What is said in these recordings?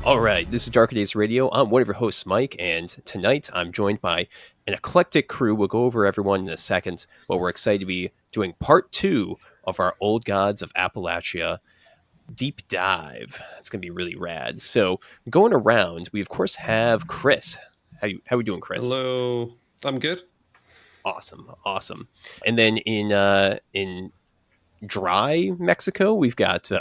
All right, this is Darker Days Radio. I'm one of your hosts, Mike, and tonight I'm joined by an eclectic crew. We'll go over everyone in a second, but we're excited to be doing part 2 of our Old Gods of Appalachia deep dive. It's going to be really rad. So, going around, we of course have Chris. How we doing, Chris? Hello. I'm good. Awesome. And then in dry Mexico, we've got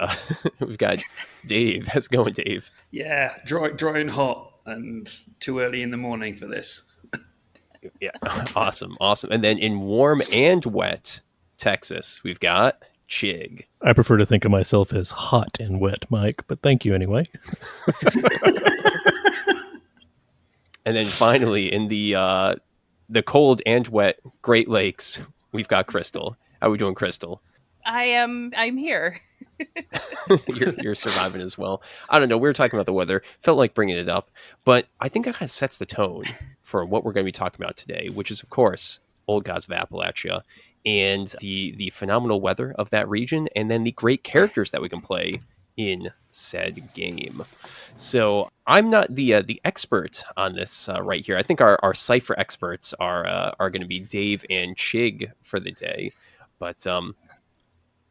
Dave. How's it going, Dave? Yeah, dry and hot, and too early in the morning for this. Yeah, awesome. And then in warm and wet Texas, we've got Chigg. I prefer to think of myself as hot and wet, Mike, but thank you anyway. And then finally, in the cold and wet Great Lakes, we've got Crystal. How are we doing, Crystal? I'm here. you're surviving as well. I don't know. We were talking about the weather. Felt like bringing it up, but I think that kind of sets the tone for what we're going to be talking about today, which is, of course, Old Gods of Appalachia and the phenomenal weather of that region, and then the great characters that we can play in said game. So I'm not the expert on this right here. I think our Cypher experts are going to be Dave and Chigg for the day, but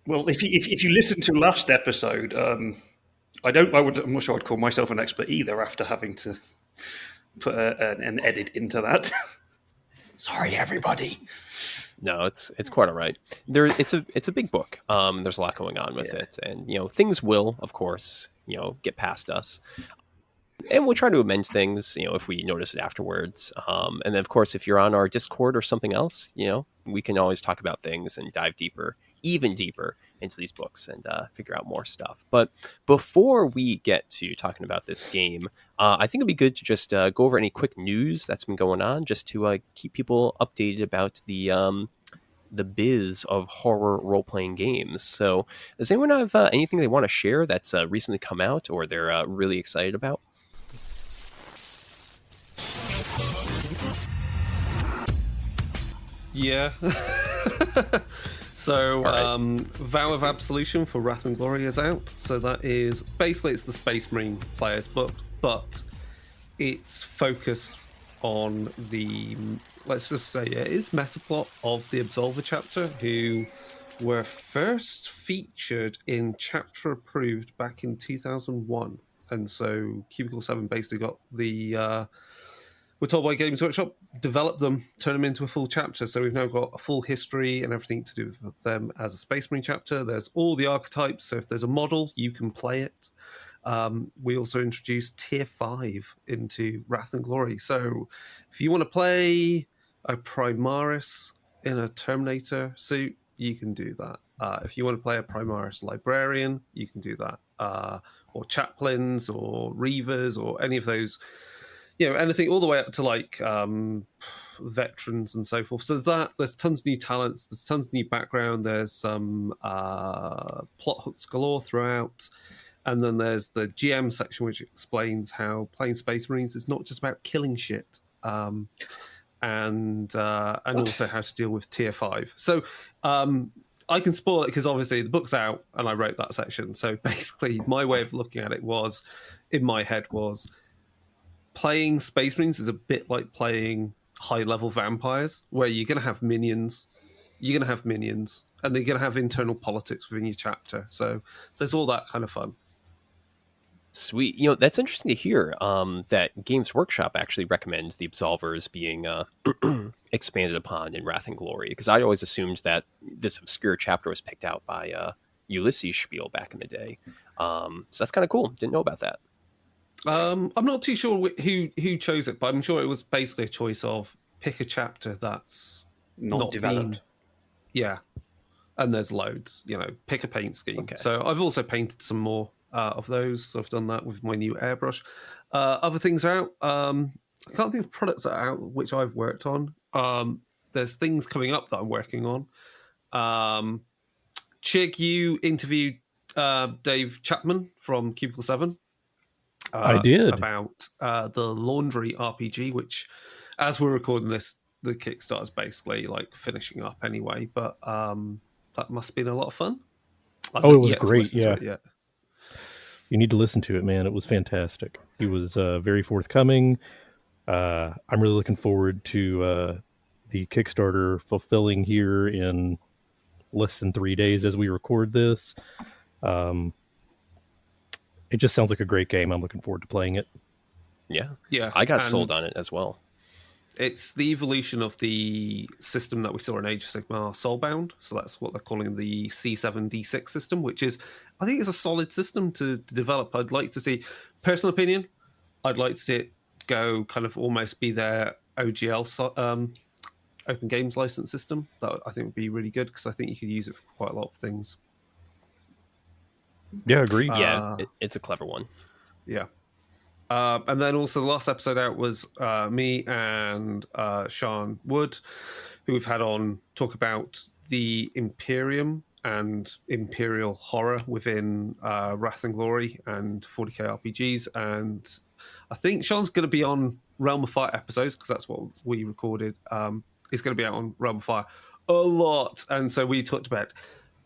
well, if you listen to last episode, I'm not sure I'd call myself an expert either after having to put an edit into that. Sorry, everybody. No, it's quite all right. It's a big book. There's a lot going on with it, and things will, of course, get past us, and we'll try to amend things, if we notice it afterwards. And then, of course, if you're on our Discord or something else, we can always talk about things and dive even deeper into these books and figure out more stuff. But before we get to talking about this game, I think it'd be good to just go over any quick news that's been going on, just to keep people updated about the biz of horror role-playing games. So does anyone have anything they want to share that's recently come out or they're really excited about? Yeah. So, right. Vow of Absolution for Wrath and Glory is out. So that is basically it's the Space Marine player's book, but it's focused on the, let's just say it is metaplot of the Absolver chapter, who were first featured in Chapter Approved back in 2001. And so Cubicle 7 basically got the we're told by Games Workshop, develop them, turn them into a full chapter. So we've now got a full history and everything to do with them as a Space Marine chapter. There's all the archetypes. So if there's a model, you can play it. We also introduced Tier 5 into Wrath and Glory. So if you want to play a Primaris in a Terminator suit, you can do that. If you want to play a Primaris Librarian, you can do that. Or Chaplains or Reavers or any of those... anything all the way up to like veterans and so forth. So there's tons of new talents, there's tons of new background, there's some plot hooks galore throughout, and then there's the GM section which explains how playing Space Marines is not just about killing shit, and also how to deal with Tier 5. So I can spoil it because obviously the book's out and I wrote that section. So basically my way of looking at it was, in my head was, playing Space Marines is a bit like playing high-level vampires, where you're going to have minions, and they're going to have internal politics within your chapter. So there's all that kind of fun. Sweet. That's interesting to hear that Games Workshop actually recommends the Absolvers being expanded upon in Wrath and Glory, because I always assumed that this obscure chapter was picked out by Ulysses Spiel back in the day. So that's kind of cool. Didn't know about that. I'm not too sure who chose it, but I'm sure it was basically a choice of pick a chapter that's not developed. Yeah, and there's loads. Pick a paint scheme. Okay. So I've also painted some more of those. So I've done that with my new airbrush. Other things are out. I can't think of products that are out which I've worked on. There's things coming up that I'm working on. Chigg, you interviewed Dave Chapman from Cubicle 7. I did. About the Laundry RPG, which, as we're recording this, the Kickstarter's basically like finishing up anyway. But that must have been a lot of fun. It was great. Yeah. You need to listen to it, man. It was fantastic. He was very forthcoming. I'm really looking forward to the Kickstarter fulfilling here in less than 3 days as we record this. It just sounds like a great game. I'm looking forward to playing it. Yeah, I got and sold on it as well. It's the evolution of the system that we saw in Age of Sigmar Soulbound. So that's what they're calling the C7D6 system, which is, I think, is a solid system to develop. I'd like to see, personal opinion, I'd like to see it go kind of almost be their OGL open games license system. That I think would be really good because I think you could use it for quite a lot of things. Yeah, agreed. Yeah, it's a clever one. Yeah. And then also the last episode out was me and Sean Wood, who we've had on talk about the Imperium and Imperial horror within Wrath and Glory and 40k RPGs. And I think Sean's going to be on Realm of Fire episodes because that's what we recorded. He's going to be out on Realm of Fire a lot. And so we talked about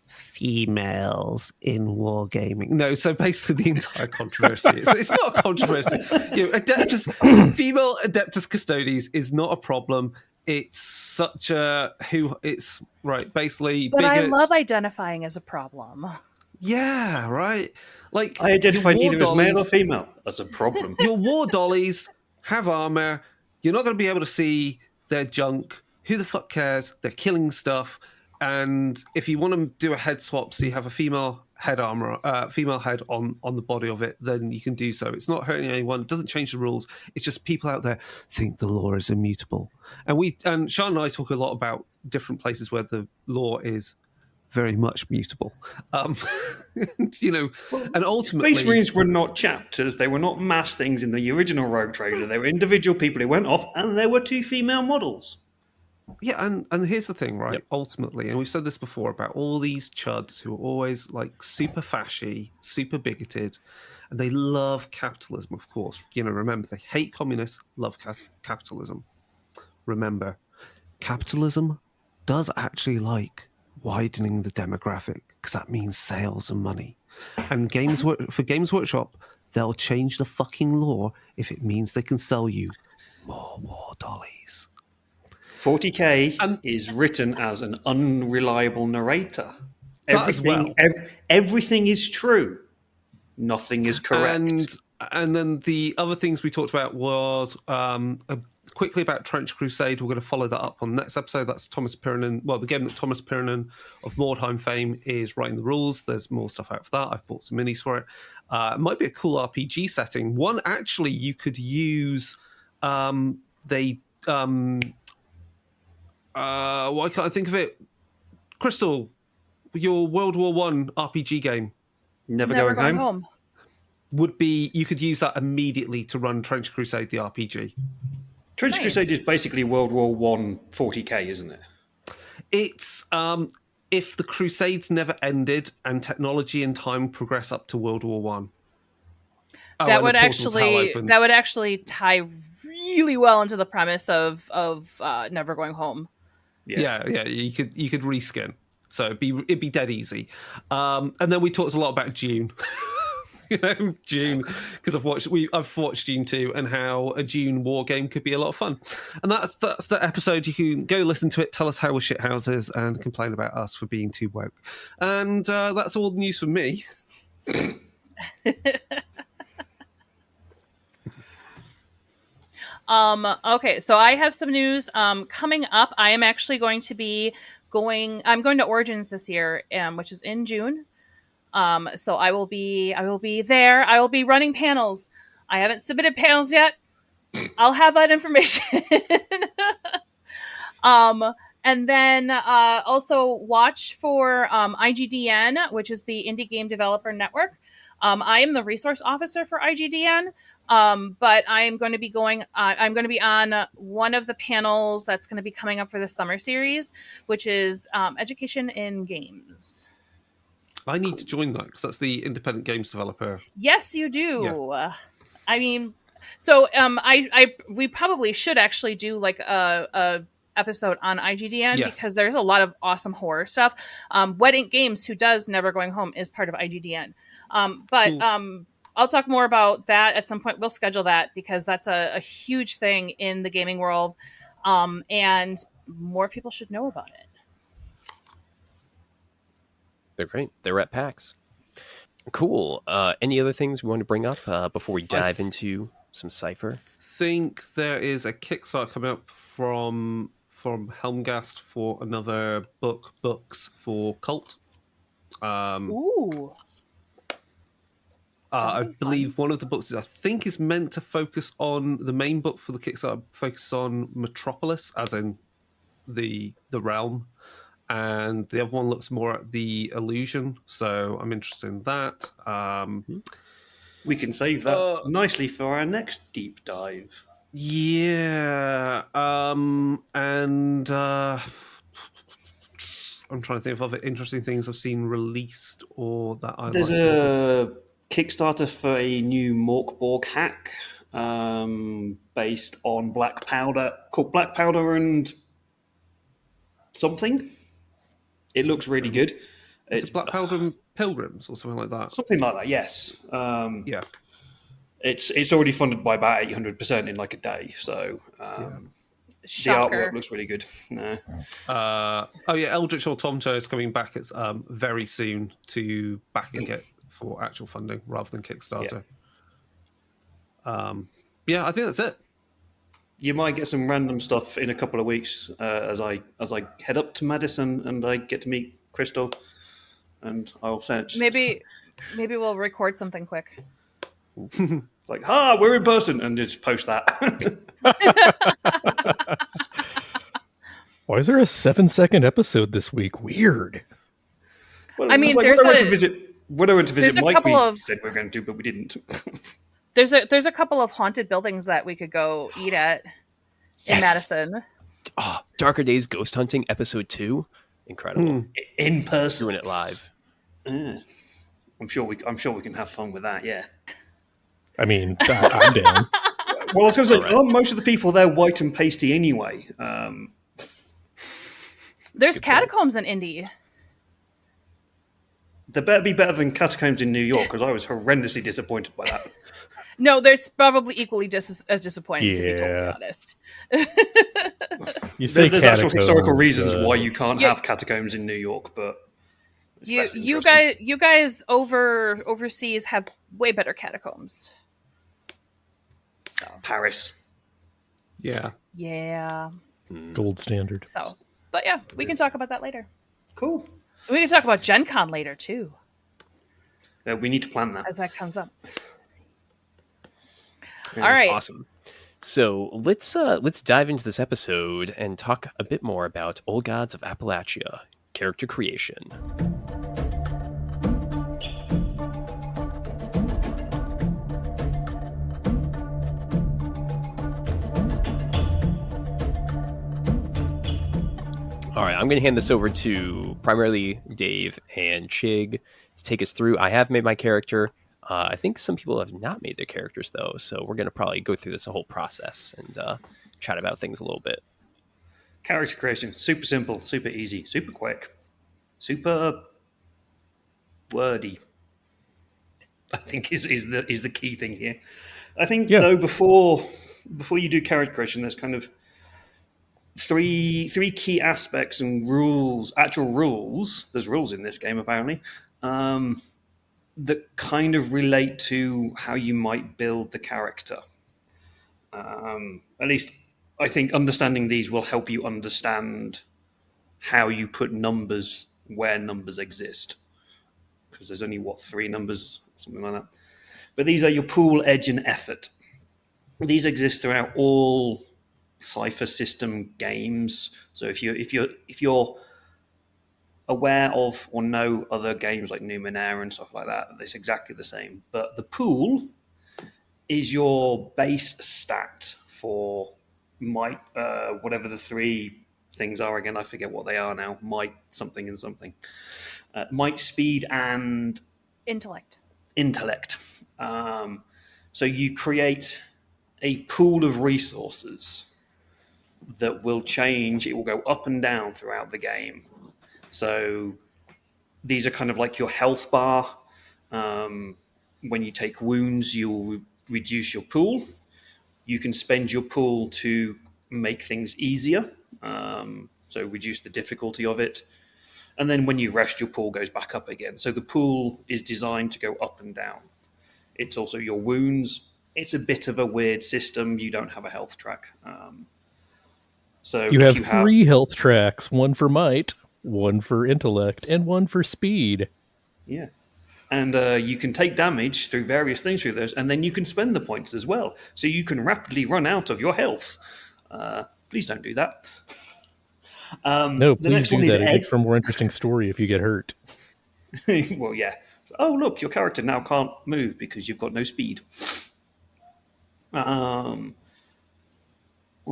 females in wargaming. No, so basically the entire controversy. It's not a controversy. Female Adeptus Custodes is not a problem. It's such a it's right. Basically, But bigots. I love identifying as a problem. Yeah, right. Like I identify your war neither as male or dollies- female. That's a problem. Your war dollies have armor. You're not going to be able to see their junk. Who the fuck cares? They're killing stuff. And if you want to do a head swap, so you have a female head armor, female head on the body of it, then you can do so. It's not hurting anyone. It doesn't change the rules. It's just people out there think the law is immutable. And Sean and I talk a lot about different places where the law is very much mutable. And ultimately, Space Marines were not chapters. They were not mass things in the original Rogue Trader. They were individual people who went off, and there were 2 female models. yeah, and here's the thing, right? Yep. Ultimately, and we've said this before about all these chuds who are always like super fashy, super bigoted, and they love capitalism, of course. Remember, they hate communists, love capitalism. Remember, capitalism does actually like widening the demographic because that means sales and money. And for Games Workshop, they'll change the fucking law if it means they can sell you more war dollies. 40k is written as an unreliable narrator. That as well. Everything is true. Nothing is correct. And then the other things we talked about was quickly about Trench Crusade. We're going to follow that up on the next episode. That's Thomas Pirinen. Well, the game that Thomas Pirinen of Mordheim fame is writing the rules. There's more stuff out for that. I've bought some minis for it. It might be a cool RPG setting. One actually you could use. Why can't I think of it? Crystal, your World War One RPG game Never Never going going home. home. would be. You could use that immediately to run Trench Crusade the RPG. Trench Nice. Crusade is basically World War One 40k, isn't it? It's if the Crusades never ended and technology and time progress up to World War One. That would actually tie really well into the premise of Never Going Home. Yeah. You could reskin, so it'd be dead easy. And then we talked a lot about Dune. Dune, because I've watched Dune 2 and how a Dune war game could be a lot of fun. And that's the episode. You can go listen to it, tell us how we're shithouses, and complain about us for being too woke. And that's all the news from me. Okay, so I have some news coming up. I am actually going to be I'm going to Origins this year, which is in June. So I will be there. I will be running panels. I haven't submitted panels yet. I'll have that information. And then also watch for IGDN, which is the Indie Game Developer Network. I am the resource officer for IGDN. But I'm going to be I'm going to be on one of the panels that's going to be coming up for the summer series, which is Education in Games. I need to join that because that's the independent games developer. Yes, you do. Yeah. I mean, so we probably should actually do like a episode on IGDN because there's a lot of awesome horror stuff. Wedding Games, who does Never Going Home, is part of IGDN. But Cool. I'll talk more about that at some point. We'll schedule that because that's a huge thing in the gaming world, and more people should know about it. They're great. They're at PAX. Cool. Any other things we want to bring up before we dive into some Cypher? Think there is a Kickstarter coming up from Helmgast for another books for Cult. Ooh. I That'd be believe one of the books is meant to focus on the main book for the Kickstarter, focus on Metropolis, as in the realm, and the other one looks more at the illusion. So I'm interested in that. We can save that nicely for our next deep dive. Yeah, and I'm trying to think of other interesting things I've seen released or that I There's like. a Kickstarter for a new Morkborg hack based on black powder, called Black Powder and something. It looks really good. It's Black Powder and Pilgrims or something like that. Something like that, yes. Yeah. It's already funded by about 800% in like a day, so the Shocker. artwork looks really good. No. Eldritch Automata is coming back. It's very soon to backing it for actual funding rather than Kickstarter. I think that's it. You might get some random stuff in a couple of weeks as I head up to Madison and I get to meet Crystal, and I'll send Maybe we'll record something quick. like, we're in person, and just post that. Why is there a 7-second episode this week? Weird. Well, I mean, like there's when I went to visit a Mike, couple we of- said we were going to do, but we didn't. There's a couple of haunted buildings that we could go eat at in Madison. Oh, Darker Days Ghost Hunting Episode 2. Incredible. In person. Doing it live. I'm sure we can have fun with that. Yeah. I mean, I'm down. Well, I was going to say, aren't most of the people there white and pasty anyway? There's catacombs in Indy. They better be better than catacombs in New York, because I was horrendously disappointed by that. No, there's probably equally just as disappointing, to be totally Yeah. honest. You say There's actual catacombs, historical reasons why you can't Yeah. have catacombs in New York, but it's less You interesting. guys overseas have way better catacombs. Paris. Yeah. Yeah. gold standard. So, but yeah, we can talk about that later. Cool. We can talk about Gen Con later too, We need to plan that. as that comes up. Yeah. All right. Awesome. So let's dive into this episode and talk a bit more about Old Gods of Appalachia, character creation. All right, I'm going to hand this over to primarily Dave and Chigg to take us through. I have made my character. I think some people have not made their characters, though, so we're going to probably go through this whole process and chat about things a little bit. Character creation, super simple, super easy, super quick, super wordy. I think is the key thing here. I think though before you do character creation, there's kind of three key aspects and rules, actual rules. There's rules in this game apparently. That kind of relate to how you might build the character. At least I think understanding these will help you understand how you put numbers where numbers exist. Because there's only, 3 numbers, something like that. But these are your pool, edge, and effort. These exist throughout all Cypher system games. So if you're aware of or know other games like Numenera and stuff like that, it's exactly the same. But the pool is your base stat for might, whatever the 3 things are again. I forget what they are now. Might, something, and something. Might, speed, and Intellect. So you create a pool of resources that will change. It will go up and down throughout the game. So these are kind of like your health bar. When you take wounds, you'll reduce your pool. You can spend your pool to make things easier, so reduce the difficulty of it. And then when you rest, your pool goes back up again. So the pool is designed to go up and down. It's also your wounds. It's a bit of a weird system. You don't have a health track. So You if have 3 health tracks, one for might, one for intellect, and one for speed. Yeah. And you can take damage through various things through those, and then you can spend the points as well. So you can rapidly run out of your health. Please don't do that. No, the please next one do is that. It makes for a more interesting story if you get hurt. Well, yeah. So, oh, look, your character now can't move because you've got no speed. What's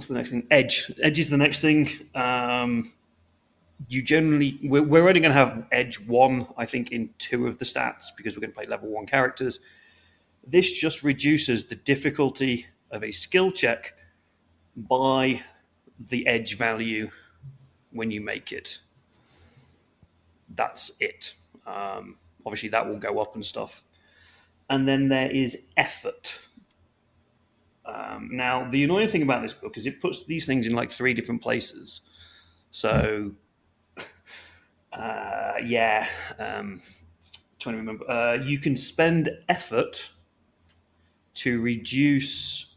the next thing? Edge. Edge is the next thing. You generally, we're only going to have Edge 1, I think, in 2 of the stats because we're going to play level 1 characters. This just reduces the difficulty of a skill check by the edge value when you make it. That's it. Obviously, that will go up and stuff. And then there is effort. Now, the annoying thing about this book is it puts these things in like 3 different places. So, trying to remember. You can spend effort to reduce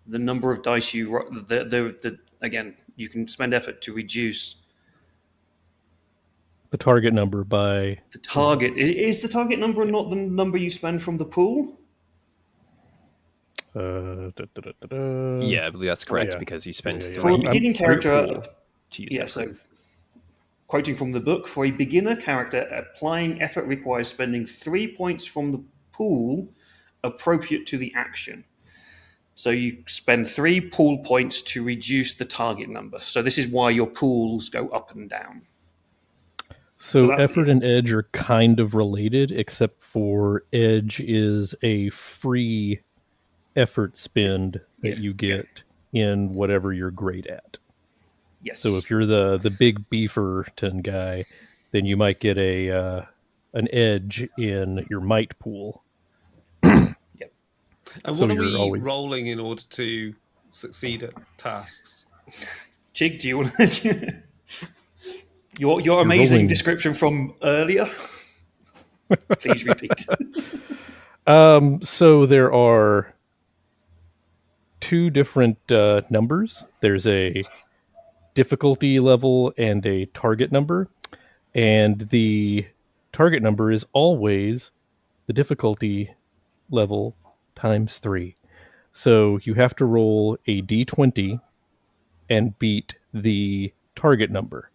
the number of dice you roll. Again, you can spend effort to reduce The target number by... the target. Is the target number not the number you spend from the pool? Yeah, I believe that's correct yeah. because he spent Yeah, yeah, yeah. For a 3 beginning character, pool to use that so proof. quoting from the book, for a beginner character, applying effort requires spending 3 points from the pool appropriate to the action. So you spend 3 pool points to reduce the target number. So this is why your pools go up and down. So that's effort and edge are kind of related, except for edge is a free effort spend that you get in whatever you're great at. Yes. So if you're the big beeferton guy, then you might get an edge in your might pool. And So what are you're we always- rolling in order to succeed at tasks? Chigg, do you want to... your amazing rolling- description from earlier? Please repeat. So there are 2 different numbers. There's a difficulty level and a target number. And the target number is always the difficulty level times 3. So you have to roll a d20 and beat the target number.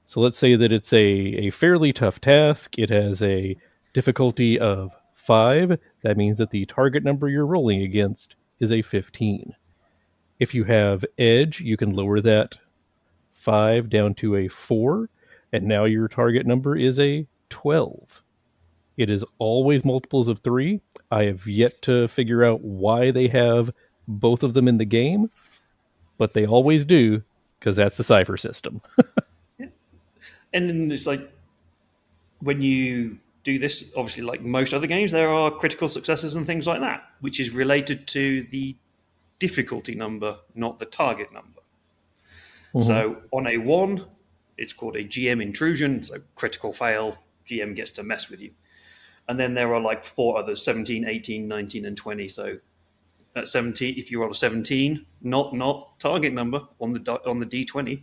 So let's say that it's a fairly tough task. It has a difficulty of 5. That means that the target number you're rolling against is a 15. If you have edge, you can lower that 5 down to a 4, and now your target number is a 12. It is always multiples of 3. I have yet to figure out why they have both of them in the game, but they always do, because that's the Cypher system. And then it's like, when you do this, obviously, like most other games, there are critical successes and things like that, which is related to the difficulty number, not the target number. Mm-hmm. So on a 1, it's called a GM intrusion, so critical fail, GM gets to mess with you. And then there are like 4 others, 17, 18, 19, and 20. So at 17, if you roll a 17, not target number on the D20,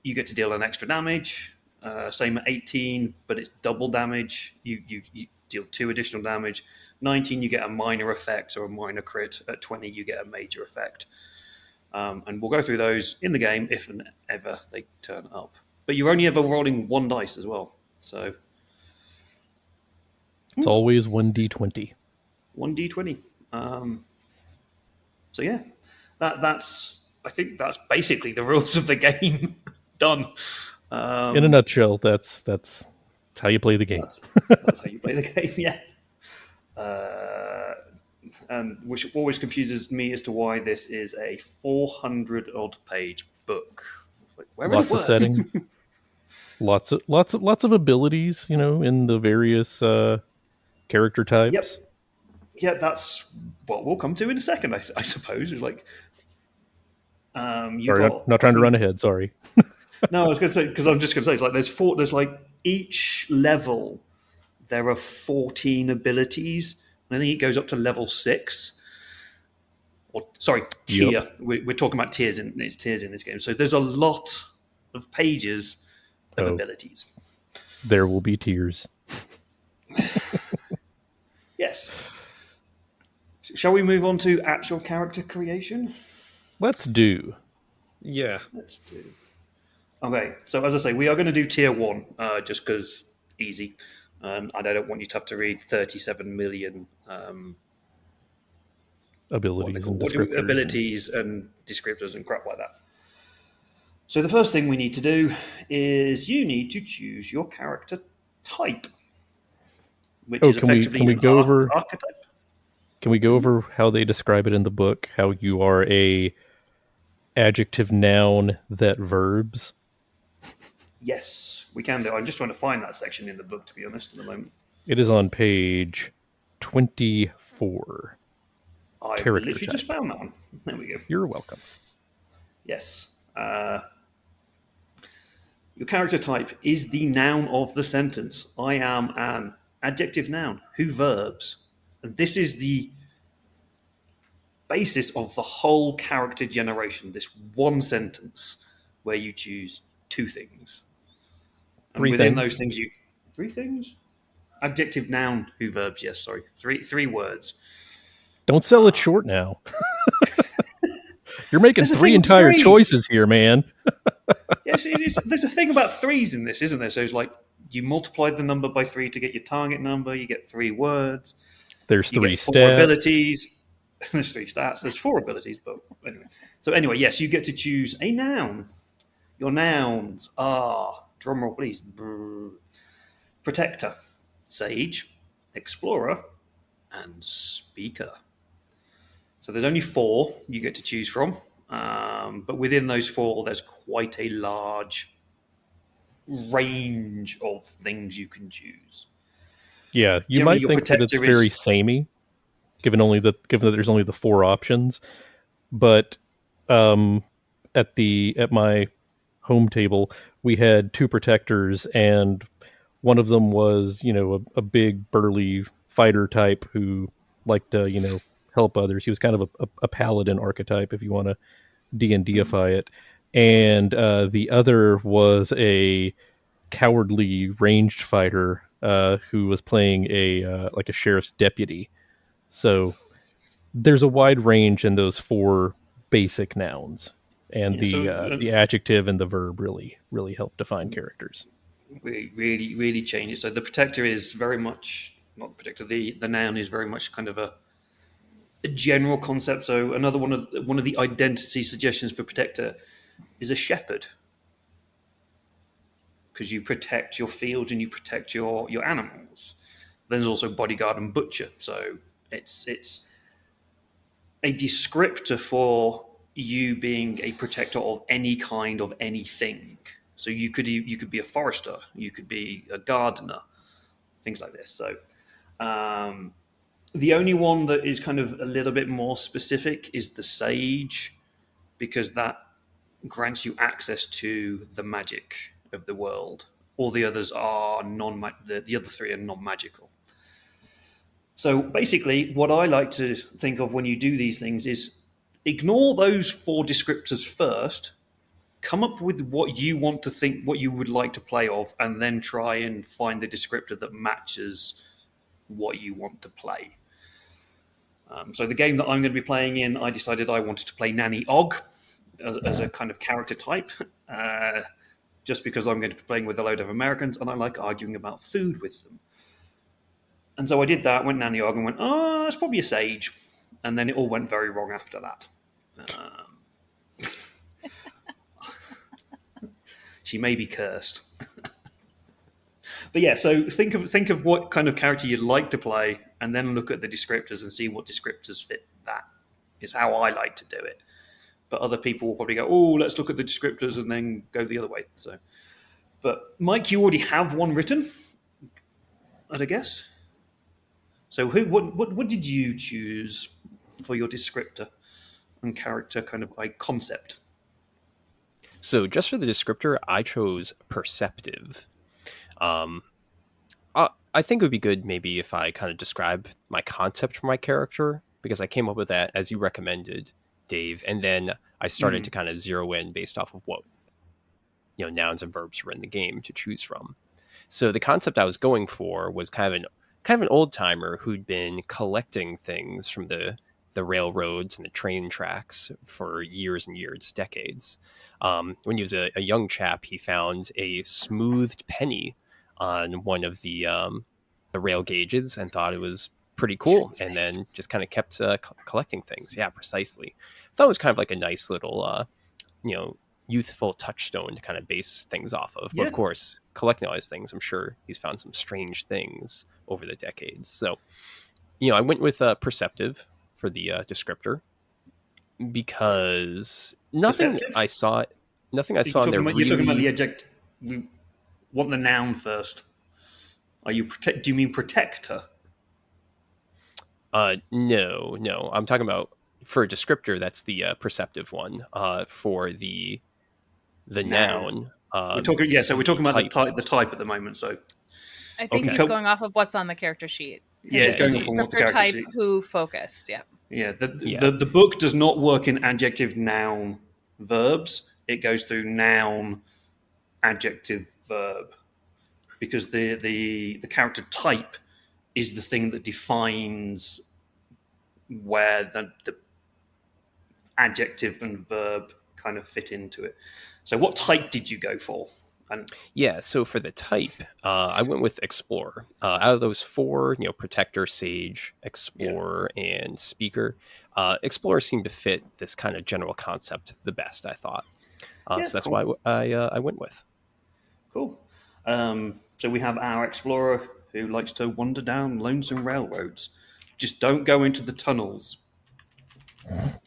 you get to deal an extra damage. Same at 18, but it's double damage. You deal 2 additional damage. 19, you get a minor effect or a minor crit. At 20, you get a major effect. And we'll go through those in the game if and ever they turn up. But you're only ever rolling 1 dice as well. So It's always 1d20. 1d20. So yeah, I think that's basically the rules of the game. Done. In a nutshell, that's how you play the game. That's how you play the game. Yeah. And which always confuses me as to why this is a 400 odd page book. It's like, where are Lots the of words? setting. Lots of abilities, in the various character Yep. types. Yeah, that's what we'll come to in a second. I suppose it's like you Sorry, got. not I trying to think run ahead. Sorry. no, I was going to say because I'm just going to say it's like there's four. There's like each level there are 14 abilities. And I think it goes up to level 6. Or sorry, tier. Yep. We're talking about tiers in this game. So there's a lot of pages of Oh, abilities. there will be tears. Yes. Shall we move on to actual character creation? Let's do. Yeah. Let's do. Okay, so as I say, we are going to do tier 1, just because easy. I don't want you to have to read 37 million Abilities and descriptors. abilities and descriptors and crap like that. So the first thing we need to do is you need to choose your character type, which is effectively can we an go over? archetype. Can we go over how they describe it in the book? How you are a adjective noun that verbs. Yes, we can do. I'm just trying to find that section in the book, to be honest, at the moment. It is on page 24. I Character literally just type. found that one. There we go. You're welcome. Yes. Your character type is the noun of the sentence. I am an adjective noun who verbs. And this is the basis of the whole character generation, this one sentence where you choose 2 things. And Three within things. those things, 3 things? Adjective noun who verbs, yes, sorry. Three words. Don't sell it short now. You're making There's a 3 thing with entire threes. choices here, man. Yes, there's a thing about 3s in this, isn't there? So it's like you multiplied the number by 3 to get your target number, you get 3 words. There's You 3 get 4 stats. abilities. There's 3 stats. There's 4 abilities, but anyway. So anyway, yes, you get to choose a noun. Your nouns are, drumroll please, protector, sage, explorer, and speaker. So there's only 4 you get to choose from, but within those 4, there's quite a large range of things you can choose. Yeah, you Generally, might your think that it's protector very is- samey, given that there's only the 4 options. But at my home table, we had 2 protectors, and one of them was a big burly fighter type who liked to help others. He was kind of a paladin archetype, if you want to D&Dify it, and the other was a cowardly ranged fighter who was playing a sheriff's deputy. So there's a wide range in those 4 basic nouns, and the adjective and the verb really help define characters. really change it. So the protector is very much not the protector. The noun is very much kind of a general concept. So another one of the identity suggestions for protector is a shepherd, because you protect your field and you protect your animals. There's also bodyguard and butcher. So it's a descriptor for you being a protector of any kind of anything. So you could be a forester, you could be a gardener, things like this. So the only one that is kind of a little bit more specific is the sage, because that grants you access to the magic of the world. All the others are the other 3 are non-magical. So basically, what I like to think of when you do these things is ignore those 4 descriptors first, come up with what you want to think, what you would like to play of, and then try and find the descriptor that matches what you want to play. So the game that I'm going to be playing in, I decided I wanted to play Nanny Og as a kind of character type, just because I'm going to be playing with a load of Americans and I like arguing about food with them. And so I did that, went Nanny Og and went, it's probably a sage. And then it all went very wrong after that. She may be cursed. But yeah, so think of what kind of character you'd like to play, and then look at the descriptors and see what descriptors fit that. Is how I like to do it. But other people will probably go, let's look at the descriptors and then go the other way. So But Mike, you already have one written, I'd guess. So what did you choose for your descriptor and character kind of like concept? So just for the descriptor, I chose perceptive. Um, I think it would be good maybe if I kind of describe my concept for my character, because I came up with that as you recommended, Dave, and then I started to kind of zero in based off of what nouns and verbs were in the game to choose from. So the concept I was going for was kind of an old timer who'd been collecting things from the railroads and the train tracks for years and years, decades. When he was a young chap, he found a smoothed penny on one of the rail gauges and thought it was pretty cool, and then just kind of kept collecting things. Yeah, precisely. I thought it was kind of like a nice little, youthful touchstone to kind of base things off of. But of course, collecting all these things, I'm sure he's found some strange things over the decades. So, I went with perceptive for the descriptor because nothing Perceptive? I saw in there You're talking about really. the adjective. We want the noun first. Are you protect? Do you mean protector? No. I'm talking about for a descriptor. That's the perceptive one. For the noun. We're talking. Yeah, so we're talking about type. the type at the moment. So I think Okay. he's going off of what's on the character sheet. yeah, it's going It's off on what the descriptor character type, sheet. who, focus. Yeah. Yeah, Yeah. the book does not work in adjective, noun, verbs. It goes through noun, adjective, verb, because the character type is the thing that defines where the adjective and verb kind of fit into it. So, what type did you go for? And Yeah, so for the type, I went with Explorer. Out of those four, Protector, Sage, Explorer, and Speaker, Explorer seemed to fit this kind of general concept the best, I thought. So that's cool. why I went with. Cool. So we have our explorer who likes to wander down lonesome railroads. Just don't go into the tunnels. I'll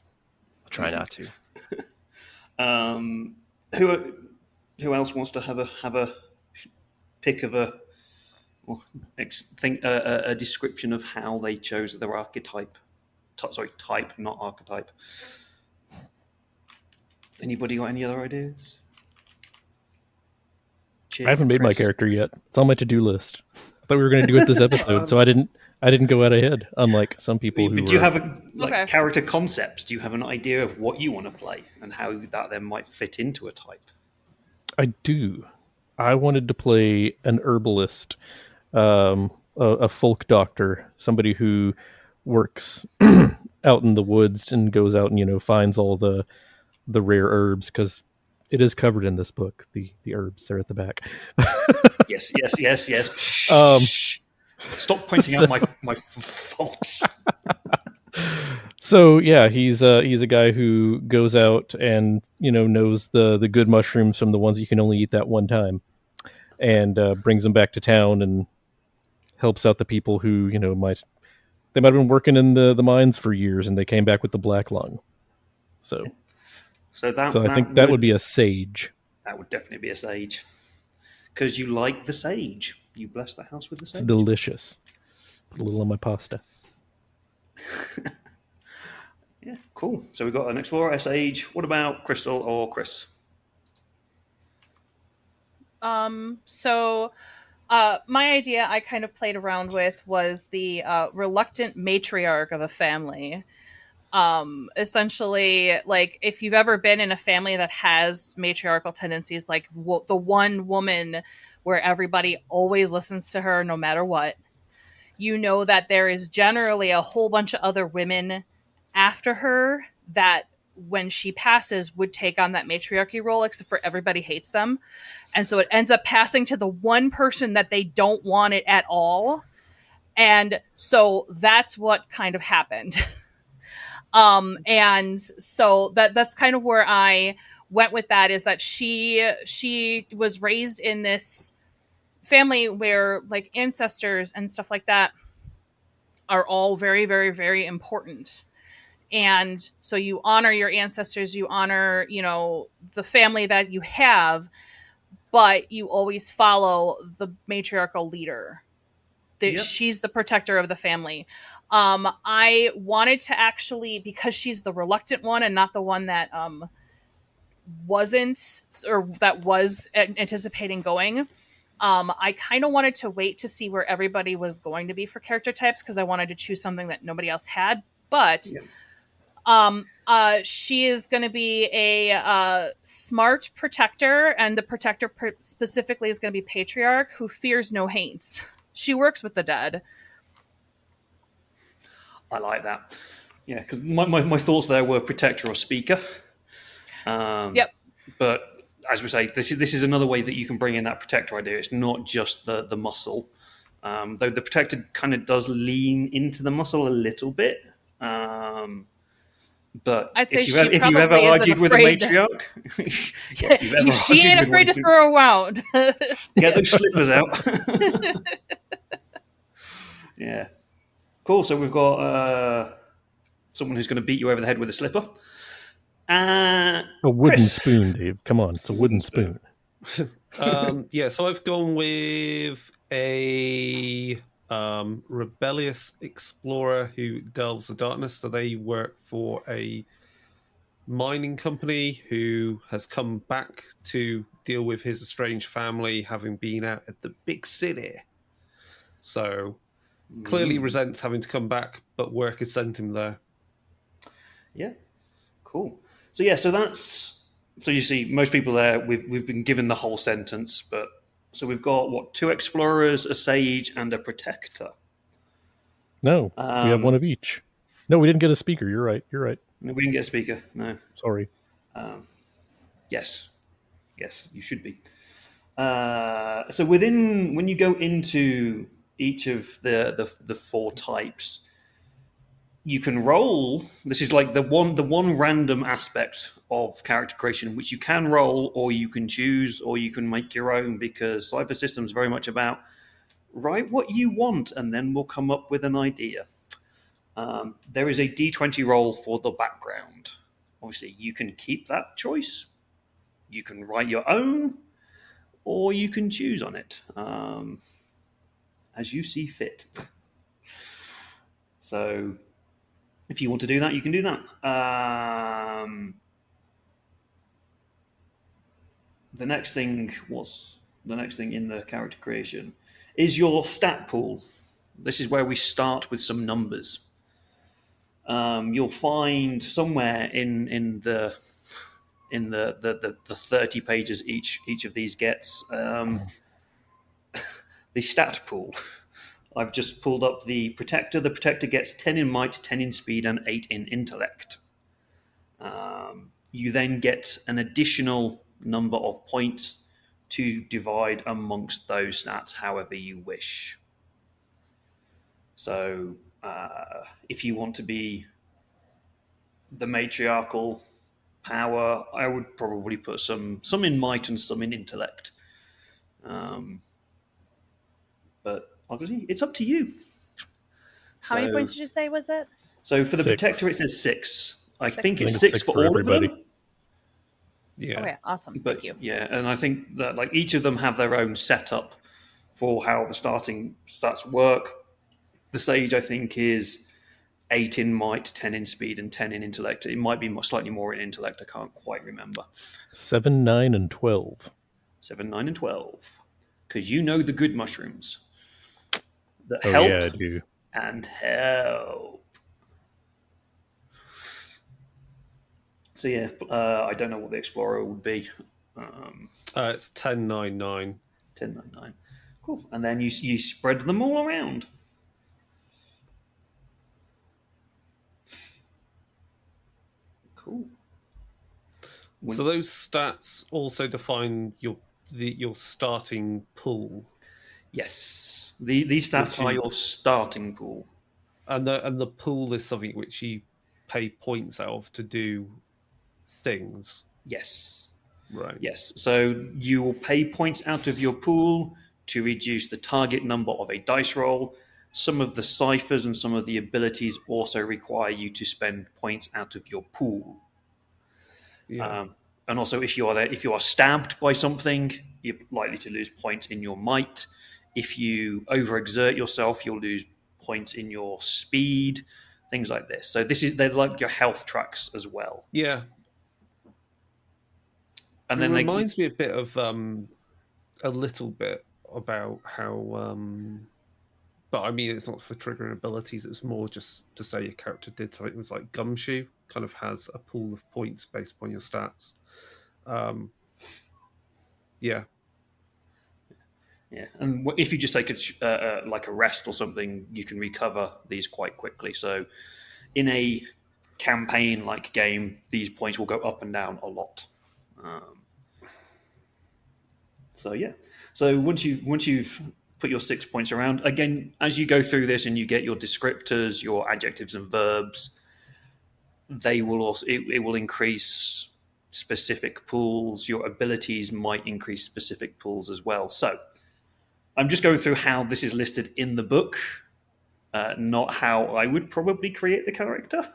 try not to. Who else wants to have a pick of a description of how they chose their archetype? Type, not archetype. Anybody got any other ideas? I haven't made my character yet. It's on my to-do list. I thought we were going to do it this episode, so I didn't go out ahead. Unlike some people who. Do you have Okay. character concepts? Do you have an idea of what you want to play and how that then might fit into a type? I do. I wanted to play an herbalist, a folk doctor, somebody who works out in the woods and goes out and finds all the rare herbs, because it is covered in this book. The herbs, they're at the back. Yes. Shh. Stop pointing out my faults. So yeah, he's a guy who goes out and knows the good mushrooms from the ones you can only eat that one time, and brings them back to town and helps out the people who might have been working in the mines for years and they came back with the black lung. So I think that would be a sage. That would definitely be a sage, because you like the sage. You bless the house with the sage. It's delicious. Put a little on my pasta. Yeah, cool. So we've got an explorer, a sage. What about Crystal or Chris? So my idea I kind of played around with was the reluctant matriarch of a family. Essentially, like, if you've ever been in a family that has matriarchal tendencies, like the one woman where everybody always listens to her no matter what, that there is generally a whole bunch of other women after her that when she passes would take on that matriarchy role, except for everybody hates them. And so it ends up passing to the one person that they don't want it at all. And so that's what kind of happened. And so that's kind of where I went with that, is that she was raised in this family where, like, ancestors and stuff like that are all very, very, very important. And so you honor your ancestors, you honor, the family that you have, but you always follow the matriarchal leader. Yep. She's the protector of the family. I wanted to actually, because she's the reluctant one and not the one that wasn't, or that was anticipating going. I kind of wanted to wait to see where everybody was going to be for character types, because I wanted to choose something that nobody else had. But she is going to be a smart protector, and the protector specifically is going to be patriarch who fears no haints. She works with the dead. I like that. Yeah, because my thoughts there were protector or speaker. Yep. But as we say, this is another way that you can bring in that protector idea. It's not just the muscle. Though the protector kind of does lean into the muscle a little bit. But I'd say if you've ever argued with a matriarch, she ain't afraid to throw around. Get those slippers out. Yeah. Cool. So we've got someone who's going to beat you over the head with a slipper. A wooden Chris. spoon, Dave. Come on, it's a wooden spoon. So I've gone with a rebellious explorer who delves the darkness. So they work for a mining company who has come back to deal with his estranged family, having been out at the big city. So clearly resents having to come back, but work has sent him there. Yeah, cool. So yeah, so you see, most people there, we've been given the whole sentence, but so we've got 2 explorers, a sage, and a protector. No, we have one of each. No, we didn't get a speaker. You're right. No, we didn't get a speaker. No. Sorry. Yes, you should be. So when you go into each of the 4 types, you can roll. This is like the one random aspect of character creation, which you can roll, or you can choose, or you can make your own, because Cypher system's very much about write what you want, and then we'll come up with an idea. There is a D20 roll for the background. Obviously, you can keep that choice. You can write your own, or you can choose on it as you see fit. So if you want to do that, you can do that. The next thing in the character creation is your stat pool. This is where we start with some numbers. You'll find somewhere in the 30 pages each of these gets the stat pool. I've just pulled up the protector. The protector gets 10 in might, 10 in speed, and 8 in intellect. You then get an additional number of points to divide amongst those stats however you wish. So if you want to be the matriarchal power, I would probably put some in might and some in intellect. But obviously, it's up to you. How many points did you say was it? So for the 6. protector, it says 6. I think it's it's 6 for for all everybody. of them. Yeah. Okay, awesome. But Thank you. yeah, and I think that like each of them have their own setup for how the starting stats work. The sage, I think, is 8 in might, 10 in speed, and 10 in intellect. It might be slightly more in intellect. I can't quite remember. 7, 9, and 12. 7, 9, and 12. Because you know the good mushrooms that Oh help yeah, I do. and help. So yeah, I don't know what the explorer would be. It's 1099. 1099. Cool. And then you spread them all around. Cool. So those stats also define your starting pool, Yes. These stats are your starting pool. and the pool is something which you pay points out of to do things. Yes. Right. Yes. So you will pay points out of your pool to reduce the target number of a dice roll. Some of the ciphers and some of the abilities also require you to spend points out of your pool. Yeah. And also, if you are stabbed by something, you're likely to lose points in your might. If you overexert yourself, you'll lose points in your speed, things like this. So they're like your health tracks as well. Yeah. And it then reminds me a bit of a little bit about how but I mean it's not for triggering abilities, it's more just to say your character did something. It was like Gumshoe kind of has a pool of points based upon your stats. Yeah. Yeah, and if you just take like a rest or something, you can recover these quite quickly. So in a campaign-like game, these points will go up and down a lot. So yeah, so once you've put your 6 points around, again, as you go through this and you get your descriptors, your adjectives and verbs, they will also it will increase specific pools. Your abilities might increase specific pools as well. So I'm just going through how this is listed in the book, not how I would probably create the character,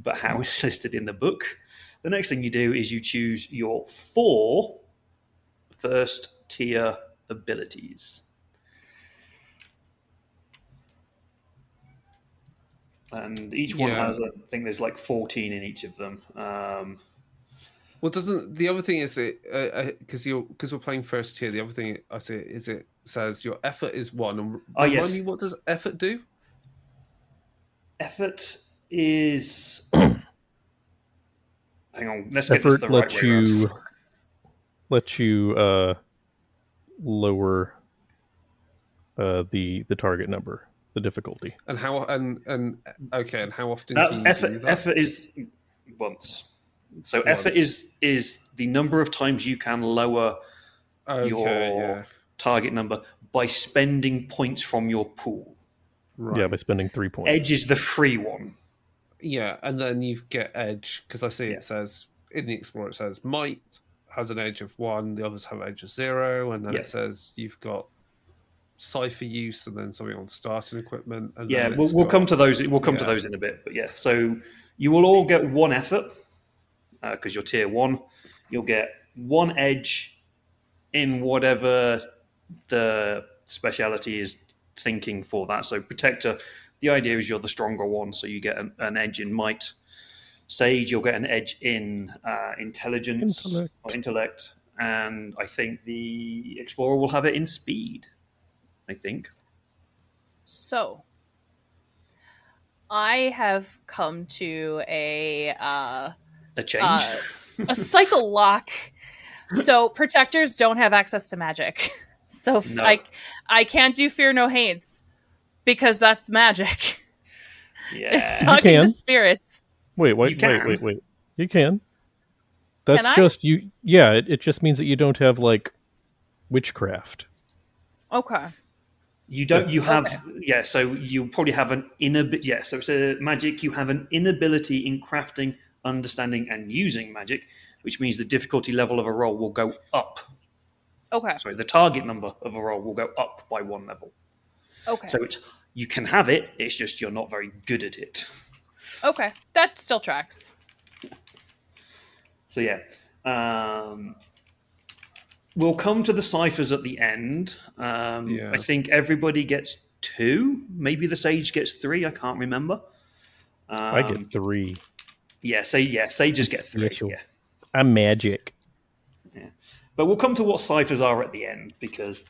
but how it's listed in the book. The next thing you do is you choose your 4 first tier abilities. And each one has, I think there's like 14 in each of them. Well, doesn't the other thing is it because we're playing first tier? The other thing I see is it says your effort is 1. And remind me, what does effort do? Effort is. Hang on, let's get this the right way around. Let you lower the target number, the difficulty. And how and how often can you do that? Effort is once. So effort is the number of times you can lower your target number by spending points from your pool. Right. Yeah, by spending 3 points. Edge is the free one. Yeah, and then you get edge, because I see it says, in the Explorer it says might has an edge of 1, the others have an edge of 0, and then it says you've got Cypher use and then something on starting equipment. And we'll come to those. We'll come to those in a bit. But yeah, so you will all get 1 effort because you're tier 1. You'll get 1 edge in whatever the speciality is thinking for that. So protector, the idea is you're the stronger one, so you get an edge in might. Sage, you'll get an edge in intelligence or intellect, and I think the Explorer will have it in speed. I think. So, I have come to a change, a cycle lock. So protectors don't have access to magic. So I can't do fear no hates because that's magic. Yeah, it's talking to spirits. Wait. You can. That's just you. Yeah, it just means that you don't have like witchcraft. Okay. You don't. You have. Yeah. So you probably have an inability. Yeah. So it's a magic. You have an inability in crafting, understanding, and using magic, which means the difficulty level of a roll will go up. Okay. Sorry, the target number of a roll will go up by 1 level. Okay. So you can have it. It's just you're not very good at it. Okay, that still tracks. So yeah, we'll come to the ciphers at the end. I think everybody gets 2. Maybe the sage gets 3. I can't remember. I get 3. Yeah, sages get 3. Yeah. I'm magic. Yeah, but we'll come to what ciphers are at the end because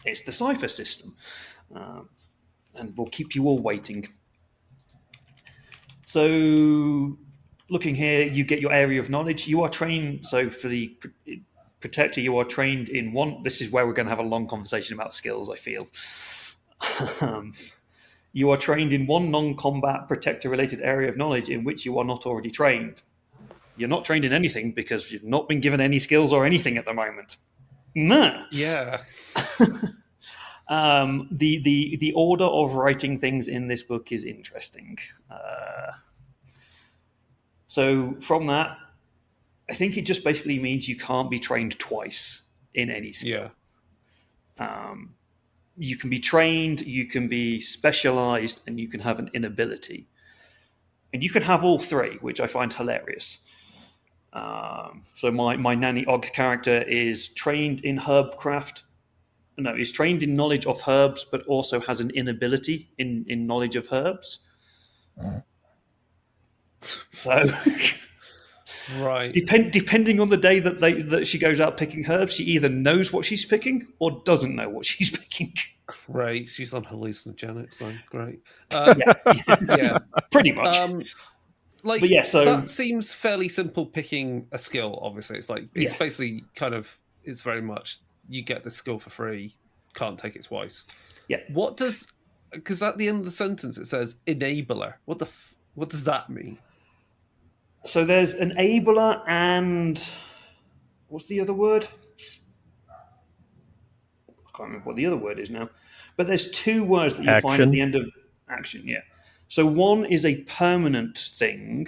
it's the cipher system, and we'll keep you all waiting. So, looking here, you get your area of knowledge. You are trained. So, for the protector, you are trained in 1. This is where we're going to have a long conversation about skills, I feel. You are trained in 1 non-combat protector-related area of knowledge in which you are not already trained. You're not trained in anything because you've not been given any skills or anything at the moment. Nah. Yeah. The order of writing things in this book is interesting. So from that, I think it just basically means you can't be trained twice in any skill. Yeah. You can be trained, you can be specialized, and you can have an inability. And you can have all 3, which I find hilarious. So my nanny Og character is trained in herbcraft. No, he's trained in knowledge of herbs, but also has an inability in knowledge of herbs. So, Right. depending on the day that she goes out picking herbs, she either knows what she's picking or doesn't know what she's picking. Great. She's on hallucinogenics then. Great. Yeah, pretty much. Like, But yeah, so that seems fairly simple picking a skill, obviously. It's like, it's Yeah. basically kind of, it's very much, you get the skill for free, can't take it twice. Yeah. What does, because at the end of the sentence it says enabler. What does that mean? So there's enabler and what's the other word? I can't remember what the other word is now. But there's two words that you find at the end of action. Yeah. So one is a permanent thing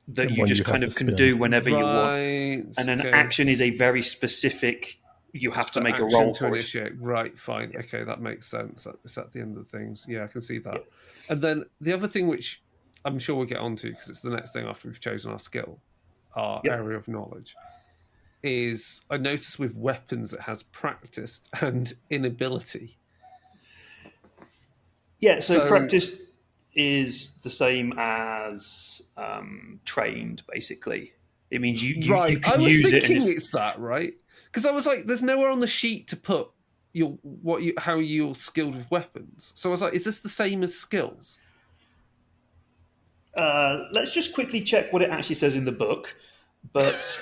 that And you one just you have kind to of can spend. do whenever you want. Right. And an okay. action is a very specific. You have to So make a action roll to for it. initiate. Right, fine. Okay, that makes sense. It's at the end of things. Yeah, I can see that. And then the other thing, which I'm sure we'll get onto because it's the next thing after we've chosen our skill, our area of knowledge, is I noticed with weapons it has practiced and inability. Yeah, so practice is the same as trained, basically. It means you right. can I was use thinking it. it's that, right? Because I was like, there's nowhere on the sheet to put how you're skilled with weapons. So I was like, is this the same as skills? Let's just quickly check what it actually says in the book, but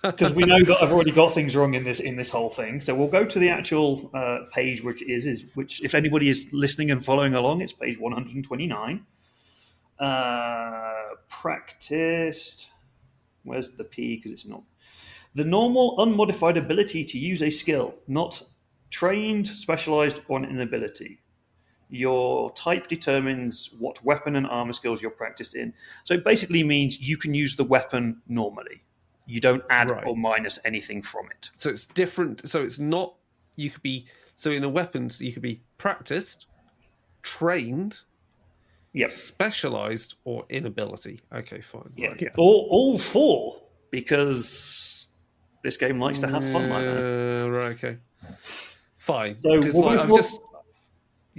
because we know that I've already got things wrong in this whole thing, so we'll go to the actual page, which if anybody is listening and following along, it's page 129. Practiced. Where's the P? Because it's not the normal unmodified ability to use a skill, not trained, specialized, or an inability. Your type determines what weapon and armor skills you're practiced in. So it basically means you can use the weapon normally. You don't add or minus anything from it. So it's different. So it's not, you could be, so in the weapons, you could be practiced, trained, specialized, or inability. Okay, fine. Yeah. Right. All four, because this game likes to have fun like that. Right, okay. Fine. So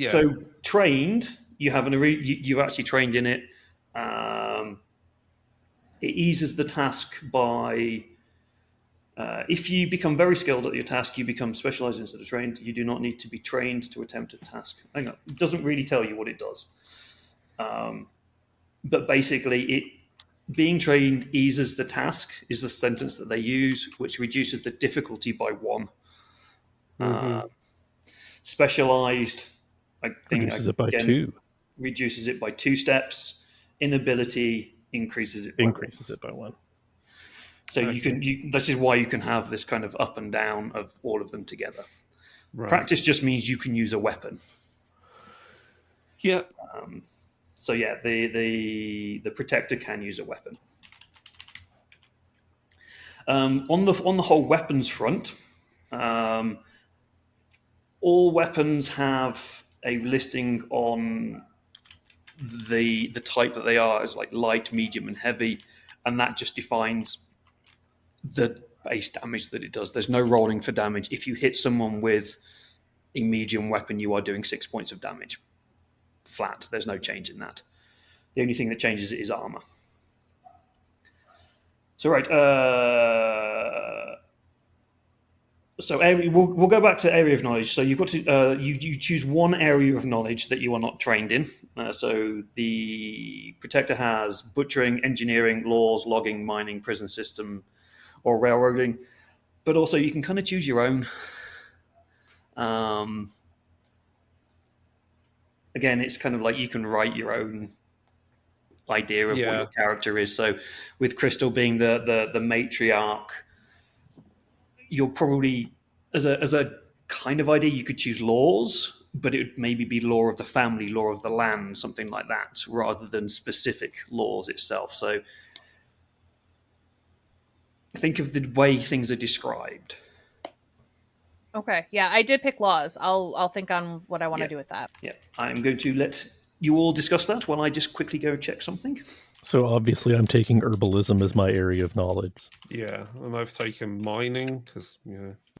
So trained, you've actually trained in it. It eases the task by if you become very skilled at your task, you become specialized instead of trained. You do not need to be trained to attempt a task. Hang on, it doesn't really tell you what it does, but basically, being trained eases the task is the sentence that they use, which reduces the difficulty by 1. Specialized, I think, reduces it by 2. Reduces it by 2 steps. Inability increases it by 1. So this is why you can have this kind of up and down of all of them together. Right. Practice just means you can use a weapon. Yeah. So yeah, the protector can use a weapon. On the whole weapons front, all weapons have a listing on the type that they are as like light, medium, and heavy, and that just defines the base damage that it does. There's no rolling for damage. If you hit someone with a medium weapon, you are doing 6 points of damage. Flat. There's no change in that. The only thing that changes it is armor. So right. So we'll go back to area of knowledge. So you've got to you choose one area of knowledge that you are not trained in. So the protector has butchering, engineering, laws, logging, mining, prison system, or railroading. But also you can kind of choose your own. Again, it's kind of like you can write your own idea of what your character is. So with Crystal being the matriarch, you'll probably, as a kind of idea, you could choose laws, but it would maybe be law of the family, law of the land, something like that, rather than specific laws itself. So think of the way things are described. Okay, yeah, I did pick laws. I'll think on what I want to do with that. Yeah, I'm going to let you all discuss that while I just quickly go check something? So obviously, I'm taking herbalism as my area of knowledge. Yeah, and I've taken mining because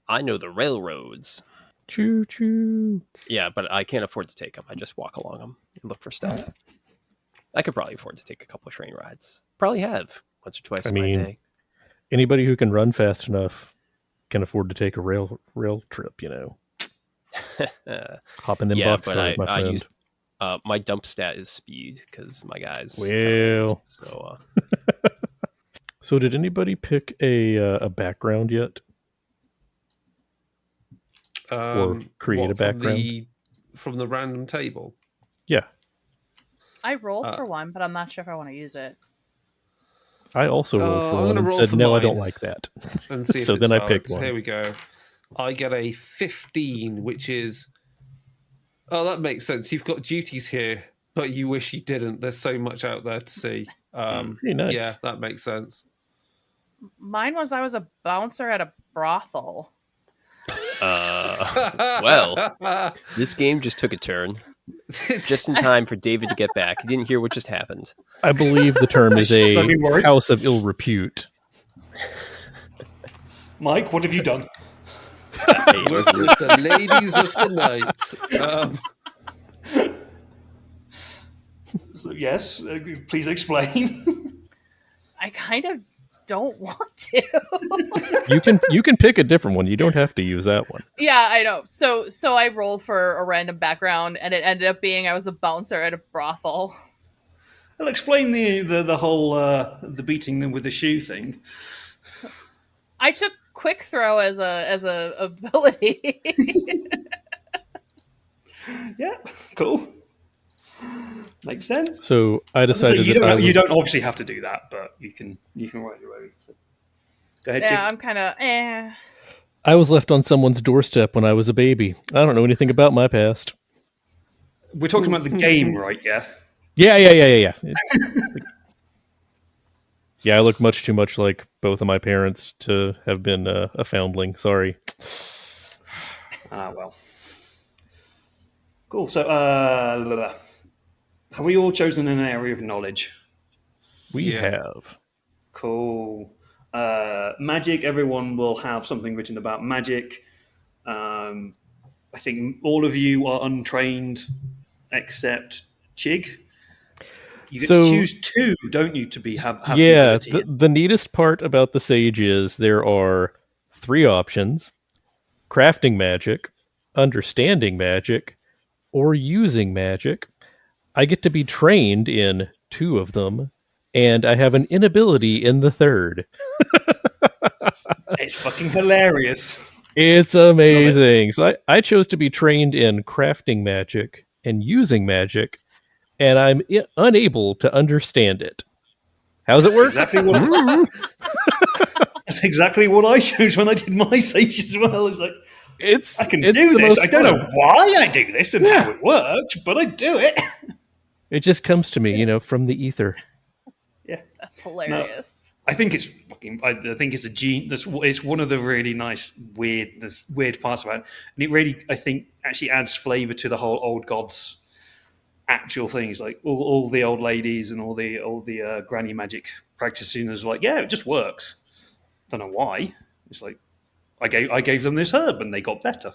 I know the railroads. Choo choo. Yeah, but I can't afford to take them. I just walk along them and look for stuff. I could probably afford to take a couple of train rides. Probably have once or twice in my day. Anybody who can run fast enough can afford to take a rail trip. Hop in them boxcars, my friend. My dump stat is speed because my guys. Well, so. So did anybody pick a background yet? Or create a background from the random table? Yeah, I rolled for one, but I'm not sure if I want to use it. I also rolled for one and said no, I don't like that. And see so then valid. I picked one. Here we go. I get a 15, which is that makes sense. You've got duties here, but you wish you didn't. There's so much out there to see. Pretty nice. Yeah, that makes sense. Mine was I was a bouncer at a brothel. Well, this game just took a turn. Just in time for David to get back. He didn't hear what just happened. I believe the term is a house of ill repute. Mike, what have you done? With the ladies of the night. So, yes, please explain. I kind of don't want to. You can pick a different one. You don't have to use that one. Yeah, I know. So I rolled for a random background, and it ended up being I was a bouncer at a brothel. I'll explain the whole the beating them with the shoe thing. I took quick throw as a ability. Yeah, cool. Makes sense. So I decided you don't obviously have to do that, but you can write your own. So. Go ahead, Yeah, Chigg. I'm kind of I was left on someone's doorstep when I was a baby. I don't know anything about my past. We're talking about the game, right? Yeah. Yeah. Yeah, I look much too much like both of my parents to have been a foundling. Sorry. Well. Cool. So, have we all chosen an area of knowledge? We have. Cool. Magic, everyone will have something written about magic. I think all of you are untrained except Chigg. You get to choose two, don't you, to have yeah, the neatest part about the Sage is there are 3 options: crafting magic, understanding magic, or using magic. I get to be trained in 2 of them, and I have an inability in the 3rd. It's fucking hilarious. It's amazing. So I chose to be trained in crafting magic and using magic, and I'm unable to understand it. How's it work? That's exactly what I chose when I did my Sage as well. It's like, I can do this. I don't know why I do this and how it works, but I do it. It just comes to me, from the ether. Yeah, that's hilarious. No, I think it's fucking. I think it's it's one of the really nice, weird parts about it, and it really, I think, actually adds flavor to the whole old gods actual things. Like all the old ladies and all the granny magic practitioners, like, yeah, it just works. Don't know why. It's like I gave them this herb and they got better.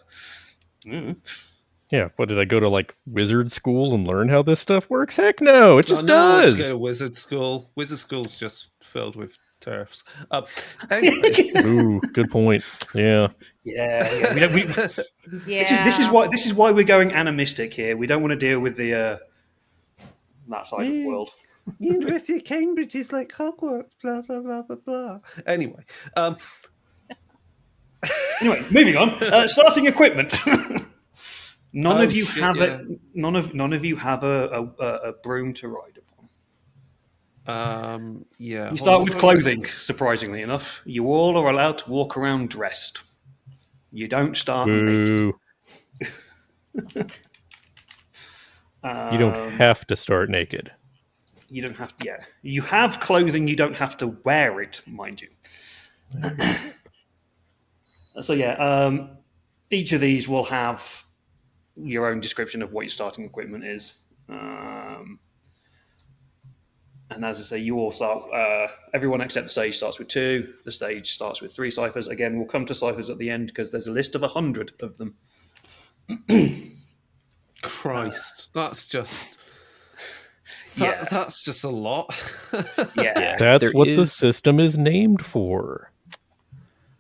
Yeah, what did I go to wizard school and learn how this stuff works? Heck no, it just does. Let's go to wizard school. Wizard school's just filled with turfs. Anyway. Ooh, good point. Yeah. Yeah. This is why we're going animistic here. We don't want to deal with the that side of the world. University of Cambridge is like Hogwarts. Blah blah blah blah blah. Anyway. Anyway, moving on. Starting equipment. None of you have a broom to ride upon. Yeah. You start with clothing, surprisingly enough. You all are allowed to walk around dressed. You don't start naked. You don't have to start naked. You don't have to, yeah. You have clothing, you don't have to wear it, mind you. So each of these will have your own description of what your starting equipment is. And as I say, you all start. Everyone except the stage starts with 2. The stage starts with 3 ciphers. Again, we'll come to ciphers at the end because there's a list of 100 of them. Christ, that's just Yeah. that's just a lot. Yeah. That's There what the is- system is named for.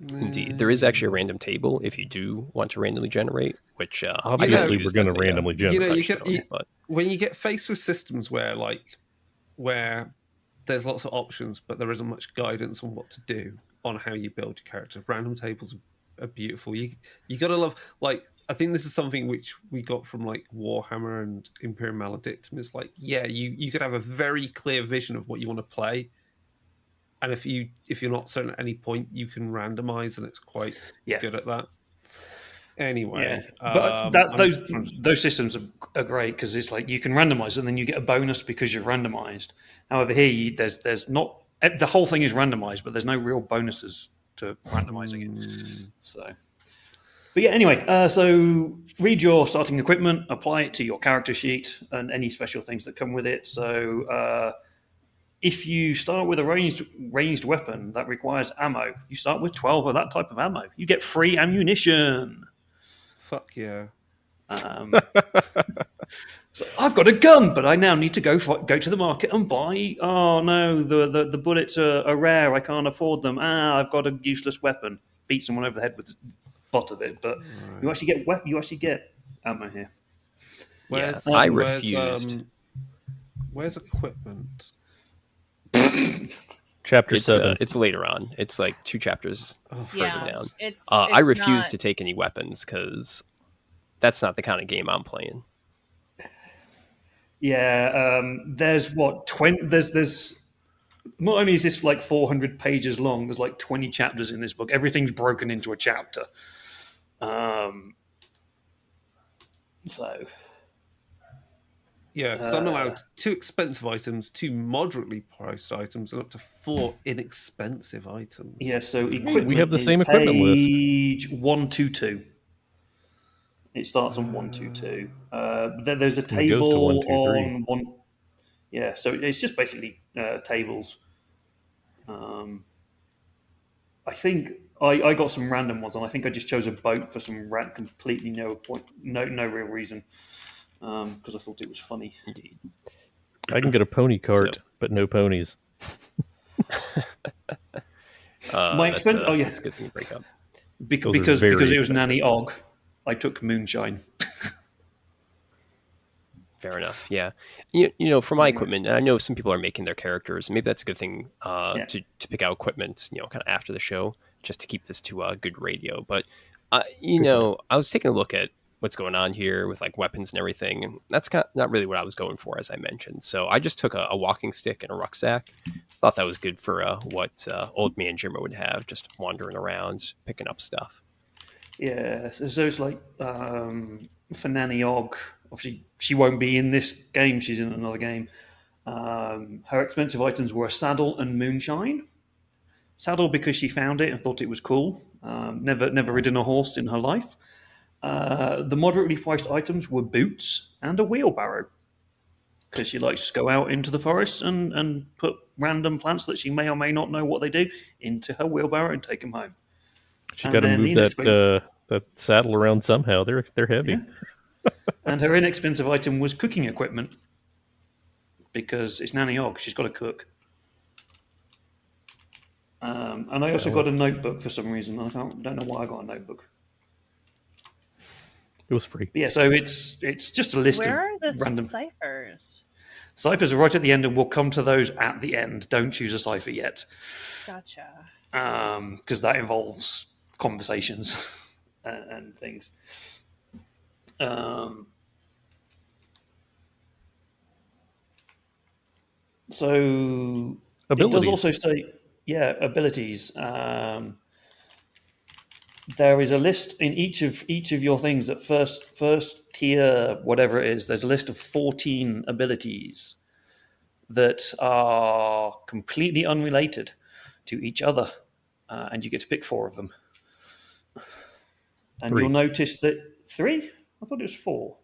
Indeed, there is actually a random table if you do want to randomly generate, which Obviously, we're going to to randomly You know, generate. you get but when you get faced with systems where there's lots of options, but there isn't much guidance on what to do on how you build your character. Random tables are beautiful. You gotta love, like, I think this is something which we got from like Warhammer and Imperium Maledictum. It's like, yeah, you could have a very clear vision of what you want to play, and if you're not certain at any point, you can randomize, and it's quite good at that. Anyway, but those systems are great because it's like you can randomize and then you get a bonus because you're randomized. However, here there's not, the whole thing is randomized, but there's no real bonuses to randomizing it. So, but yeah, anyway, so read your starting equipment, apply it to your character sheet, and any special things that come with it. So, if you start with a ranged weapon that requires ammo, you start with 12 of that type of ammo. You get free ammunition. Fuck yeah. So I've got a gun, but I now need to go to the market and buy. Oh no, the bullets are rare. I can't afford them. I've got a useless weapon. Beat someone over the head with the butt of it. But you actually get ammo here. I refused. Where's equipment? Chapter 7. It's later on. It's like 2 chapters further down. It's I refuse not... to take any weapons because that's not the kind of game I'm playing. Yeah, there's what 20. There's not only is this like 400 pages long. There's like 20 chapters in this book. Everything's broken into a chapter. So. Yeah, because I'm allowed 2 expensive items, 2 moderately priced items, and up to 4 inexpensive items. Yeah, so equipment. We have the same equipment list. Page 122. It starts on 122. There's a table goes to 123. on one. Yeah, so it's just basically tables. I think I got some random ones, and I think I just chose a boat for some completely no real reason. Because I thought it was funny. Indeed. I can get a pony cart, but no ponies. My expense. That's a good thing to break up. Because it was Nanny Og, I took moonshine. Fair enough. Yeah, you know, for my equipment, and I know some people are making their characters. Maybe that's a good thing to pick out equipment. You know, kind of after the show, just to keep this to a good radio. But you know, I was taking a look at what's going on here with like weapons and everything, and that's not really what I was going for, as I mentioned. So I just took a walking stick and a rucksack. Thought that was good for what old man Jimmer would have, just wandering around picking up stuff. Yeah, so it's like for Nanny Og, obviously she won't be in this game, she's in another game. Her expensive items were a saddle and moonshine. Saddle because she found it and thought it was cool. Never ridden a horse in her life. The moderately priced items were boots and a wheelbarrow because she likes to go out into the forest and put random plants that she may or may not know what they do into her wheelbarrow and take them home. She's got to move that saddle around somehow. They're heavy. Yeah. And her inexpensive item was cooking equipment because it's Nanny Og. She's got to cook. And I also got a notebook for some reason. I don't know why I got a notebook. It was free. But yeah, so it's just a list Where of are the random ciphers? Ciphers are right at the end, and we'll come to those at the end. Don't choose a cipher yet, Gotcha. because that involves conversations and things. So Abilities. it does also say, abilities. There is a list in each of your things at first tier, whatever it is. There's a list of 14 abilities that are completely unrelated to each other, and you get to pick 4 of them. And 3. you'll notice that 3. I thought it was 4.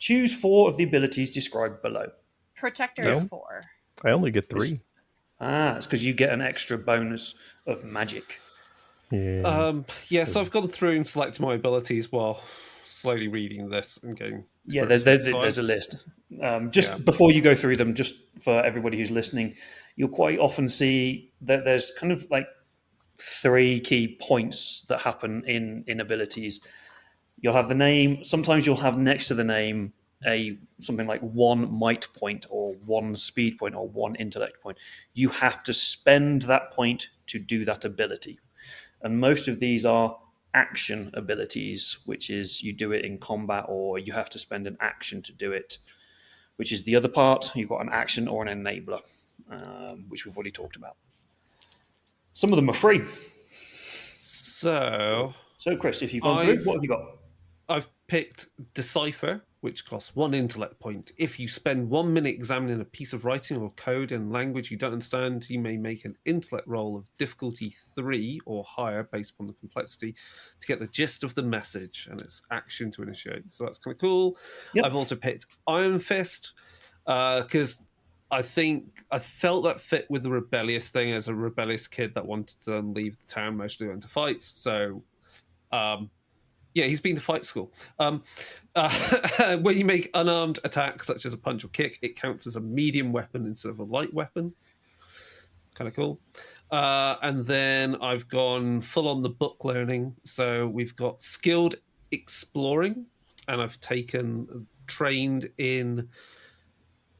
Choose 4 of the abilities described below. Protector is No. 4. I only get 3. It's because you get an extra bonus of magic. Yeah. So I've gone through and selected my abilities while slowly reading this and going. Yeah, there's a list. Just before you go through them, just for everybody who's listening, you'll quite often see that there's kind of like 3 key points that happen in abilities. You'll have the name. Sometimes you'll have next to the name something like 1 might point or 1 speed point or 1 intellect point. You have to spend that point to do that ability. And most of these are action abilities, which is you do it in combat or you have to spend an action to do it, which is the other part. You've got an action or an enabler, which we've already talked about. Some of them are free. So, Chris, if you've gone through, what have you got? I've picked Decipher, which costs 1 intellect point. If you spend 1 minute examining a piece of writing or code in language you don't understand, you may make an intellect roll of difficulty 3 or higher based upon the complexity to get the gist of the message, and it's action to initiate. So that's kind of cool. Yep. I've also picked Iron Fist because I think I felt that fit with the rebellious thing as a rebellious kid that wanted to leave the town, mostly went to fights. So, yeah, he's been to fight school. When you make unarmed attacks, such as a punch or kick, it counts as a medium weapon instead of a light weapon. Kind of cool. And then I've gone full on the book learning. So we've got skilled exploring, and I've trained in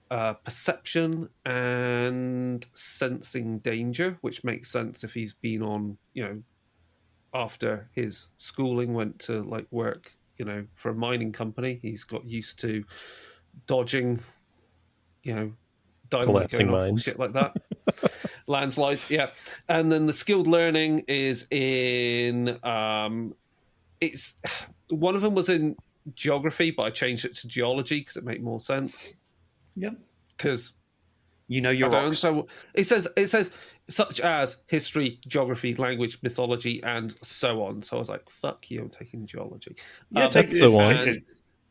perception and sensing danger, which makes sense if he's been on, after his schooling, went to like work, for a mining company. He's got used to dodging, dynamite Collapsing going off and mines. shit like that. Landslides, yeah. And then the skilled learning is in it's one of them was in geography, but I changed it to geology because it made more sense. Yep. Because your rocks. So it says such as history, geography, language, mythology, and so on. So I was like, "Fuck you! I'm taking geology." Yeah, take so on.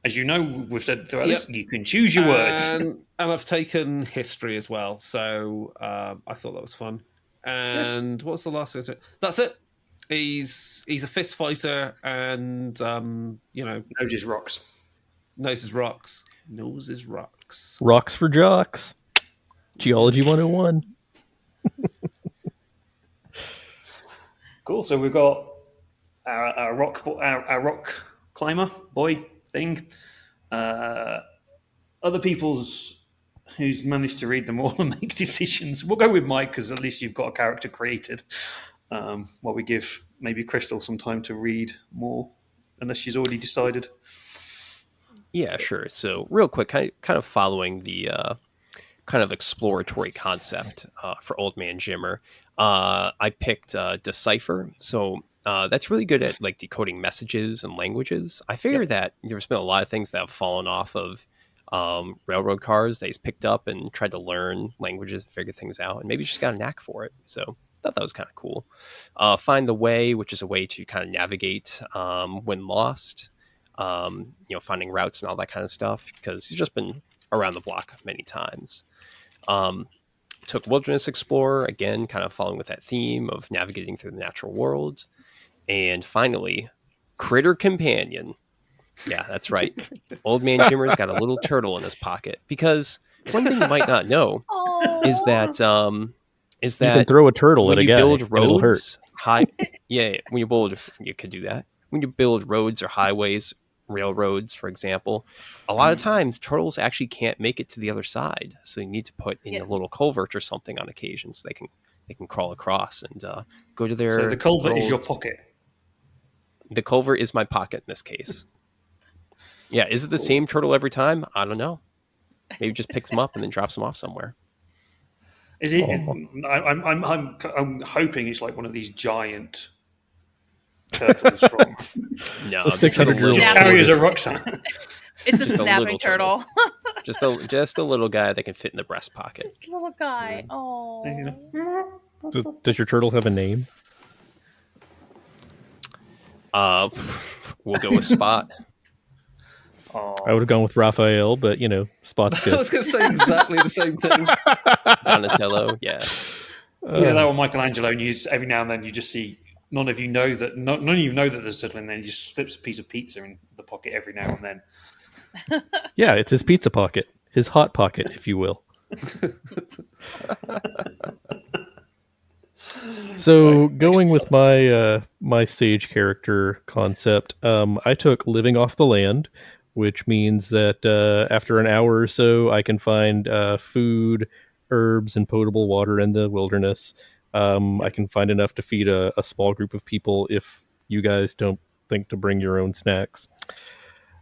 As you know, we've said throughout this, you can choose your words. And I've taken history as well. So I thought that was fun. And what's the last thing? That's it. He's a fist fighter, and Knows his rocks. Knows his rocks. Knows his rocks. Rocks for jocks. Geology 101. Cool. So we've got our rock climber boy thing. Other people's who's managed to read them all and make decisions. We'll go with Mike because at least you've got a character created. While we give maybe Crystal some time to read more, unless she's already decided. Yeah, sure. So real quick, kind of following the kind of exploratory concept for Old Man Jimmer, I picked Decipher. So that's really good at like decoding messages and languages. I figure that there's been a lot of things that have fallen off of railroad cars that he's picked up and tried to learn languages and figure things out, and maybe just got a knack for it. So I thought that was kind of cool. Find the Way, which is a way to kind of navigate when lost. Finding routes and all that kind of stuff, because he's just been around the block many times. Took Wilderness Explorer, again, kind of following with that theme of navigating through the natural world. And finally, Critter Companion. Yeah, that's right. Old Man Jimmer's got a little turtle in his pocket, because one thing you might not know is that You can throw a turtle when at a you guy build and it'll hurt. roads, you could do that. When you build roads or highways, railroads, for example, a lot of times turtles actually can't make it to the other side, so you need to put in a little culvert or something on occasion so they can crawl across and go to their. So the culvert is your pocket. The culvert is my pocket in this case. Yeah, is it the same turtle every time? I don't know. Maybe just picks them up and then drops them off somewhere. Is it? I'm hoping it's like one of these giant turtles from. No, It's a 600-year-old Carriers a rucksack. It's a Just a snapping little turtle. just a little guy that can fit in the breast pocket. Just a little guy. Oh. Does your turtle have a name? We'll go with Spot. I would have gone with Raphael, but Spot's I good. was going to say exactly the same thing. Donatello, yeah. Yeah, that or Michelangelo, and every now and then you just see none of you know that there's a turtle in there. He just slips a piece of pizza in the pocket every now and then. Yeah, it's his pizza pocket, his hot pocket, if you will. So going with my sage character concept, I took living off the land, which means that after an hour or so, I can find food, herbs, and potable water in the wilderness. I can find enough to feed a small group of people if you guys don't think to bring your own snacks.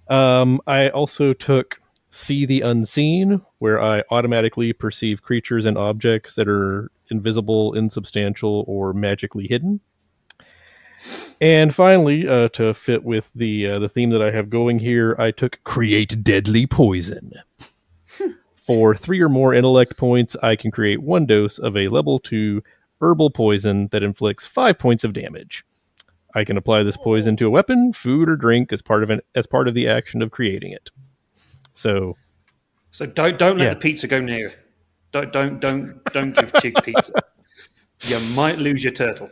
I also took see the unseen, where I automatically perceive creatures and objects that are invisible, insubstantial, or magically hidden. And finally, to fit with the theme that I have going here, I took create deadly poison. For 3 or more intellect points, I can create 1 dose of a level 2 herbal poison that inflicts 5 points of damage. I can apply this poison to a weapon, food, or drink as part of the action of creating it. So don't let the pizza go near it. Don't give Chigg pizza. You might lose your turtle.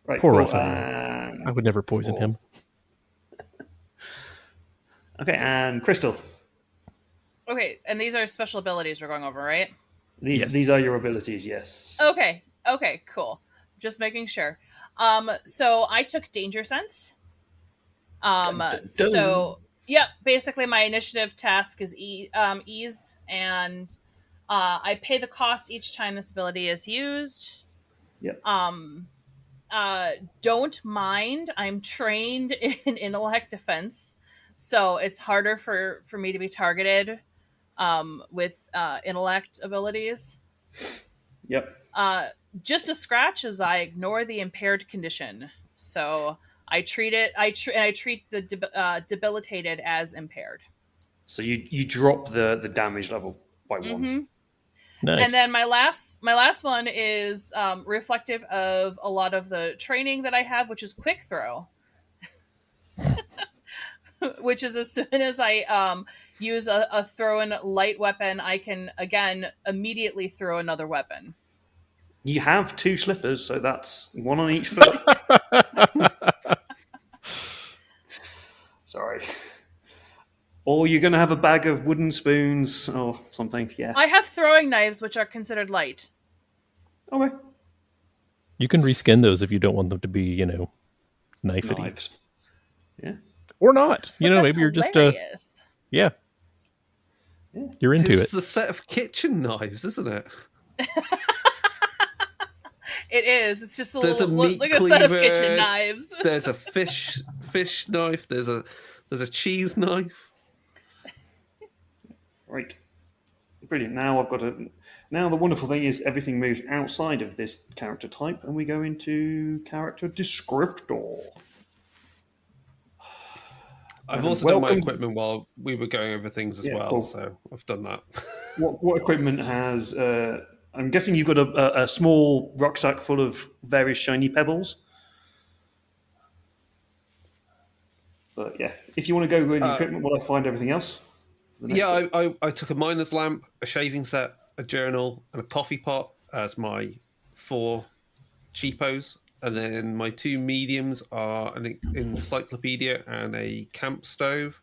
Right, Poor cool. Raphael. I would never poison him. Okay, and Crystal. Okay, and these are special abilities we're going over, right? These are your abilities, yes. Okay, cool. Just making sure. So I took danger sense. So yeah, basically my initiative task is ease, and I pay the cost each time this ability is used. Yep. Don't mind. I'm trained in intellect defense, so it's harder for me to be targeted with intellect abilities. Yep. Just a scratch as I ignore the impaired condition. So I treat it. I treat the debilitated as impaired. So you drop the damage level by 1. Nice. And then my last one is reflective of a lot of the training that I have, which is quick throw. Which is as soon as I use a throw-in light weapon, I can again immediately throw another weapon. You have 2 slippers, so that's 1 on each foot. Sorry. Or you're going to have a bag of wooden spoons or something, yeah. I have throwing knives, which are considered light. Okay. You can reskin those if you don't want them to be, knifey. Knives. Yeah. Or not. But Maybe you're just yeah. You're into it. It's a set of kitchen knives, isn't it? It is. It's just There's a meat like a set of kitchen knives. There's a fish knife. There's a cheese knife. Right. Brilliant. Now the wonderful thing is everything moves outside of this character type, and we go into character descriptor. I've also done my equipment while we were going over things as well, cool. So I've done that. What equipment has? I'm guessing you've got a small rucksack full of various shiny pebbles. But yeah, if you want to go with the equipment, while I find everything else. Yeah, I took a miner's lamp, a shaving set, a journal, and a coffee pot as my 4 cheapos. And then my 2 mediums are an encyclopedia and a camp stove.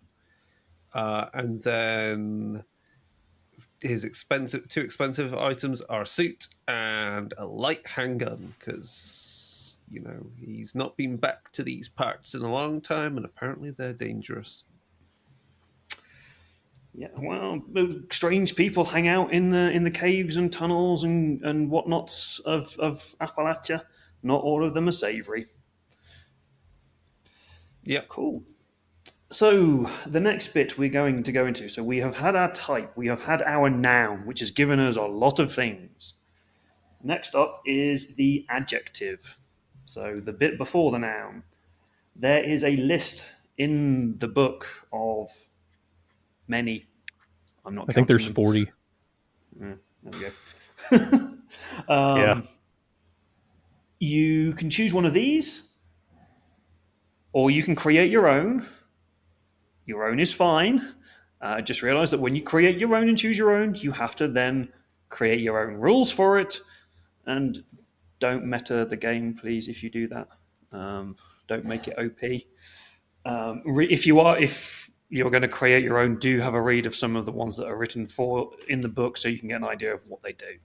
And then his 2 expensive items are a suit and a light handgun, because, he's not been back to these parts in a long time, and apparently they're dangerous. Yeah, well, those strange people hang out in the caves and tunnels and whatnots of Appalachia. Not all of them are savoury. Yeah, cool. So the next bit we're going to go into. So we have had our type, we have had our noun, which has given us a lot of things. Next up is the adjective. So the bit before the noun. There is a list in the book of many. I think there's 40. There we go. Yeah. You can choose one of these, or you can create your own. Your own is fine. Just realize that when you create your own and choose your own, you have to then create your own rules for it. And don't meta the game, please, if you do that. Don't make it OP. If you're going to create your own, do have a read of some of the ones that are written for in the book so you can get an idea of what they do.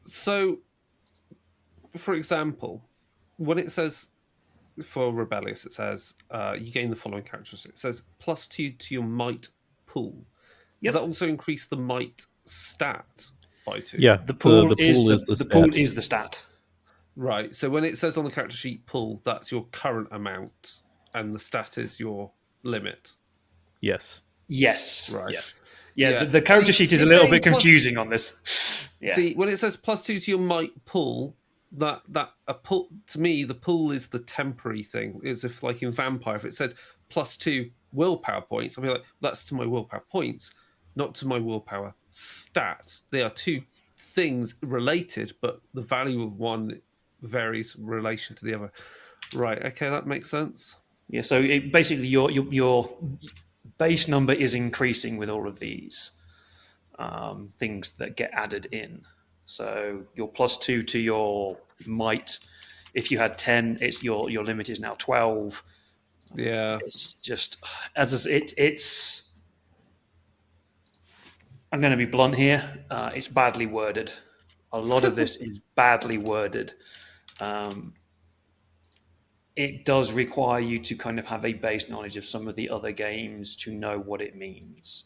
So, for example, when it says for Rebellious, it says you gain the following characteristics. It says +2 to your might pool. Does that also increase the might stat by 2? Yeah, The pool is the the stat. Right. So when it says on the character sheet pool, that's your current amount, and the stat is your limit. Yes. Yes. Right. Yeah. The character sheet is a little bit confusing on this. Yeah. See, when it says +2 to your might pool, that a pool to me, the pool is the temporary thing. It's if like in Vampire, if it said +2 willpower points, I'd be like, that's to my willpower points, not to my willpower stat. They are two things related, but the value of one varies in relation to the other. Right. Okay, that makes sense. Yeah. So basically, your base number is increasing with all of these things that get added in. So your +2 to your might. If you had 10, it's your limit is now 12. Yeah. It's just it's. I'm going to be blunt here. It's badly worded. A lot of this is badly worded. It does require you to kind of have a base knowledge of some of the other games to know what it means.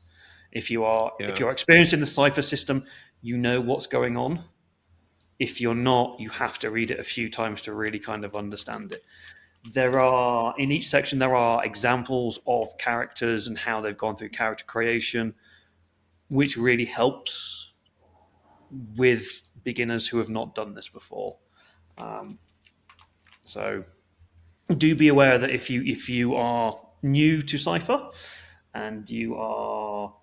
If you're experienced in the Cypher system, you know what's going on. If you're not, you have to read it a few times to really kind of understand it. In each section, there are examples of characters and how they've gone through character creation, which really helps with beginners who have not done this before. So do be aware that if you are new to Cypher and you are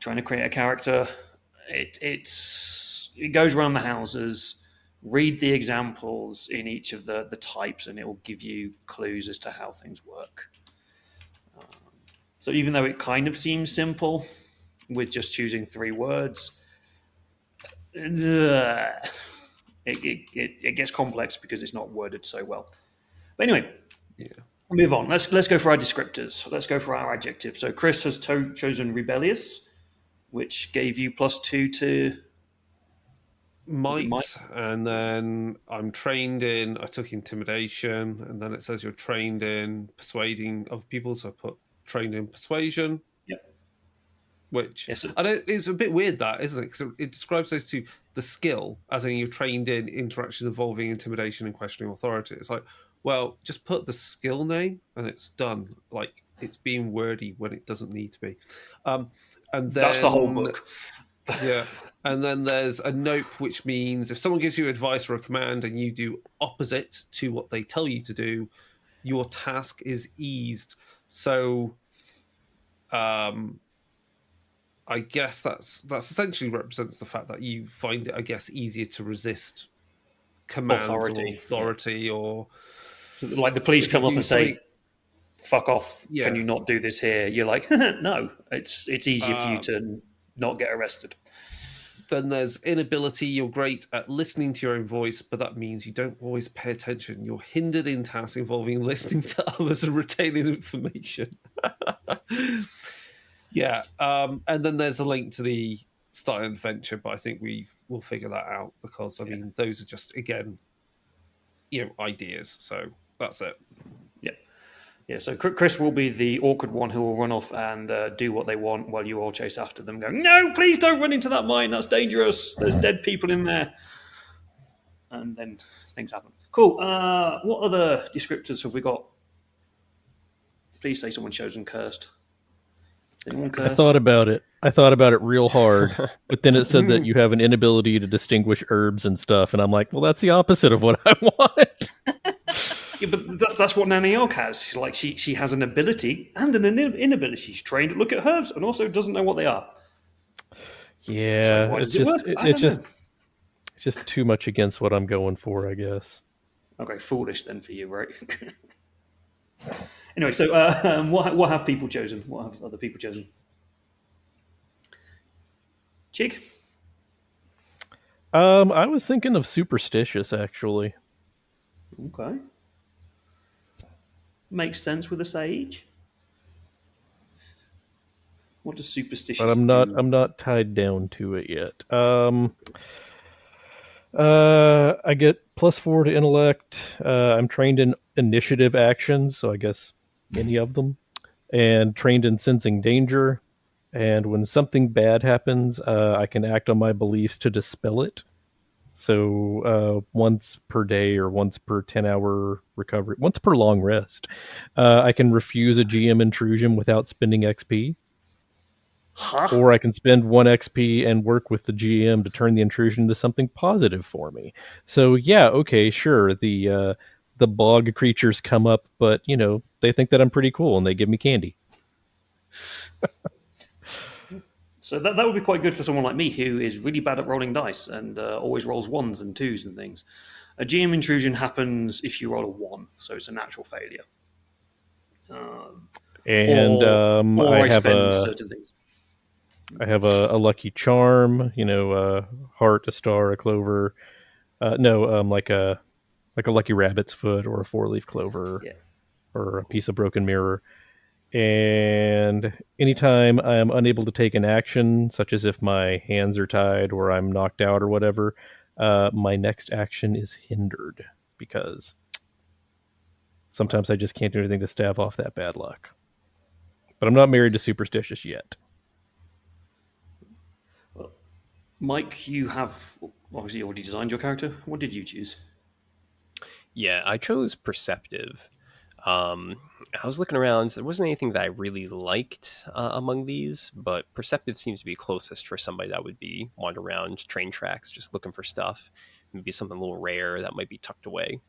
trying to create a character, it goes around the houses. Read the examples in each of the types, and it will give you clues as to how things work. So even though it kind of seems simple, with just choosing 3 words, it gets complex because it's not worded so well. But anyway, we'll move on. Let's go for our descriptors. Let's go for our adjectives. So Chris has chosen rebellious, which gave you +2 to might, and then I'm trained in. I took intimidation, and then it says you're trained in persuading other people. So I put trained in persuasion. Which it's a bit weird, that isn't it? Because it describes those two, the skill, as in you're trained in interactions involving intimidation and questioning authority. It's like, well, just put the skill name and it's done. Like, it's being wordy when it doesn't need to be. And then, that's the whole book. Yeah. And then there's a nope, which means if someone gives you advice or a command and you do opposite to what they tell you to do, your task is eased. So, I guess that's essentially represents the fact that you find it, I guess, easier to resist commands authority or like the police come up and say, "Fuck off! Can you not do this here?" You're like, "No, it's easier for you to not get arrested." Then there's inability. You're great at listening to your own voice, but that means you don't always pay attention. You're hindered in tasks involving listening to others and retaining information. Yeah, and then there's a link to the start an adventure, but I think we'll figure that out because I mean those are just again, ideas. So that's it. Yeah. So Chris will be the awkward one who will run off and do what they want while you all chase after them, going, "No, please don't run into that mine. That's dangerous. There's dead people in there." And then things happen. Cool. What other descriptors have we got? Please say someone chosen cursed. I thought about it real hard, but then it said that you have an inability to distinguish herbs and stuff, and I'm like, well, that's the opposite of what I want. Yeah, but that's what Nanny Ogg has. She's like she has an ability and an inability. She's trained to look at herbs and also doesn't know what they are. Yeah, it's just too much against what I'm going for, I guess. Okay, foolish then for you, right? Anyway, so what have people chosen? What have other people chosen? Chig? I was thinking of superstitious, actually. Okay. Makes sense with a sage. What does But superstitious do? I'm not tied down to it yet. I get +4 to intellect. I'm trained in initiative actions, so I guess any of them, and trained in sensing danger. And when something bad happens, I can act on my beliefs to dispel it. So once per day or once per 10-hour recovery, once per long rest, I can refuse a GM intrusion without spending XP. Huh? Or I can spend 1 XP and work with the GM to turn the intrusion into something positive for me. So yeah, okay, sure. The bog creatures come up, but they think that I'm pretty cool and they give me candy. So that would be quite good for someone like me who is really bad at rolling dice and always rolls 1s and 2s and things. A GM intrusion happens if you roll a 1, so it's a natural failure. And or I have spend certain things. I have a lucky charm, a heart, a star, a clover. No, like a lucky rabbit's foot or a 4-leaf clover, Yeah. or a piece of broken mirror. And anytime I am unable to take an action, such as if my hands are tied or I'm knocked out or whatever, my next action is hindered because sometimes I just can't do anything to stave off that bad luck. But I'm not married to superstitious yet. Mike, you have obviously already designed your character. What did you choose? Yeah, I chose perceptive. I was looking around. There wasn't anything that I really liked among these, but perceptive seems to be closest for somebody that would be wander around train tracks, just looking for stuff. Maybe something a little rare that might be tucked away.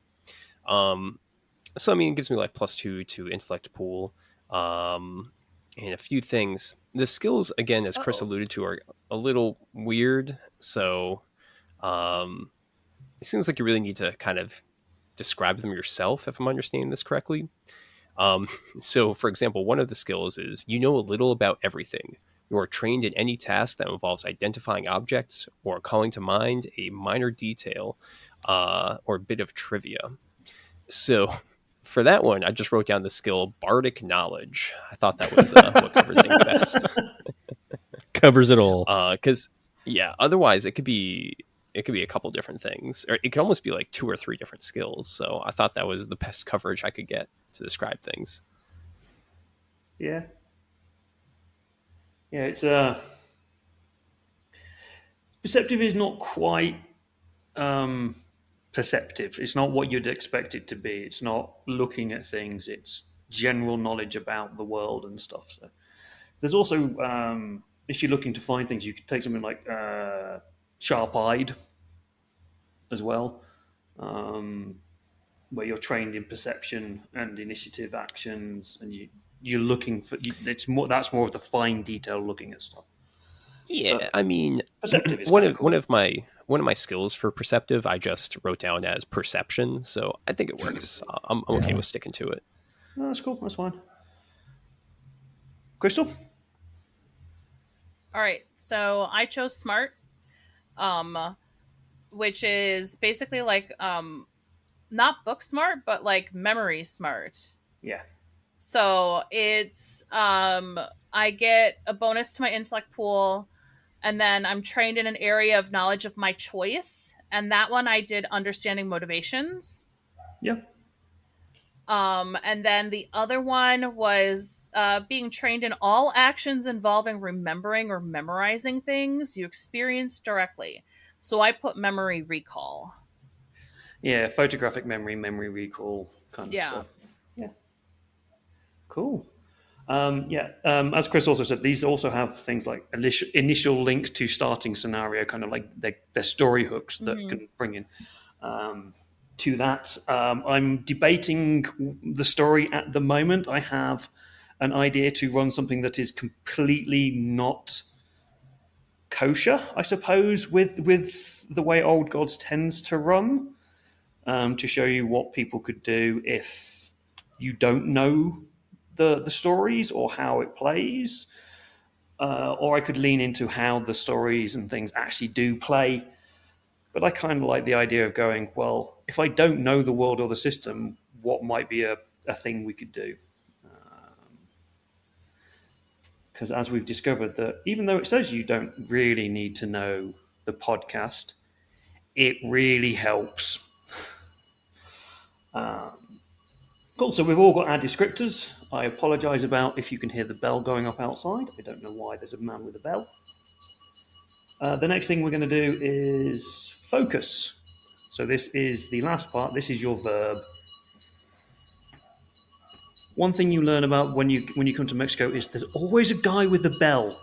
So I mean, it gives me like +2 to intellect pool, and a few things. The skills, again, as Chris alluded to, are a little weird. So it seems like you really need to kind of describe them yourself, if I'm understanding this correctly. So, for example, one of the skills is you know a little about everything. You are trained in any task that involves identifying objects or calling to mind a minor detail or a bit of trivia. So, for that one, I just wrote down the skill Bardic Knowledge. I thought that was what covered things best. Covers it all. Because, yeah, otherwise it could be a couple different things, or it could almost be like 2 or 3 different skills. So I thought that was the best coverage I could get to describe things. Yeah. Yeah, it's perceptive is not quite perceptive. It's not what you'd expect it to be. It's not looking at things. It's general knowledge about the world and stuff. So there's also, if you're looking to find things, you could take something like sharp-eyed as well, where you're trained in perception and initiative actions, and you're looking for. It's more. That's more of the fine detail looking at stuff. Yeah, But I mean, perceptive is one kinda cool. of my skills for perceptive, I just wrote down as perception, so I think it works. I'm okay with sticking to it. No, that's cool. That's fine. Crystal. All right, so I chose smart, which is basically like not book smart, but like memory smart. Yeah. So it's I get a bonus to my intellect pool, and then I'm trained in an area of knowledge of my choice, and that one I did understanding motivations. Yeah. And then the other one was being trained in all actions involving remembering or memorizing things you experience directly. So I put memory recall. Yeah. Photographic memory, memory recall kind of Yeah. stuff. Yeah. Cool. As Chris also said, these also have things like initial link to starting scenario, kind of like they're story hooks that can bring in to that. I'm debating the story at the moment. I have an idea to run something that is completely not kosher, I suppose, with the way Old Gods tends to run. to show you what people could do if you don't know the stories or how it plays. Or I could lean into how the stories and things actually do play. But I kind of like the idea of going, well, if I don't know the world or the system, what might be a thing we could do? Because as we've discovered, that even though it says you don't really need to know the podcast, it really helps. Cool, so we've all got our descriptors. I apologise about if you can hear the bell going off outside. I don't know why there's a man with a bell. The next thing we're going to do is focus. So this is the last part. This is your verb. One thing you learn about when you come to Mexico is there's always a guy with a bell.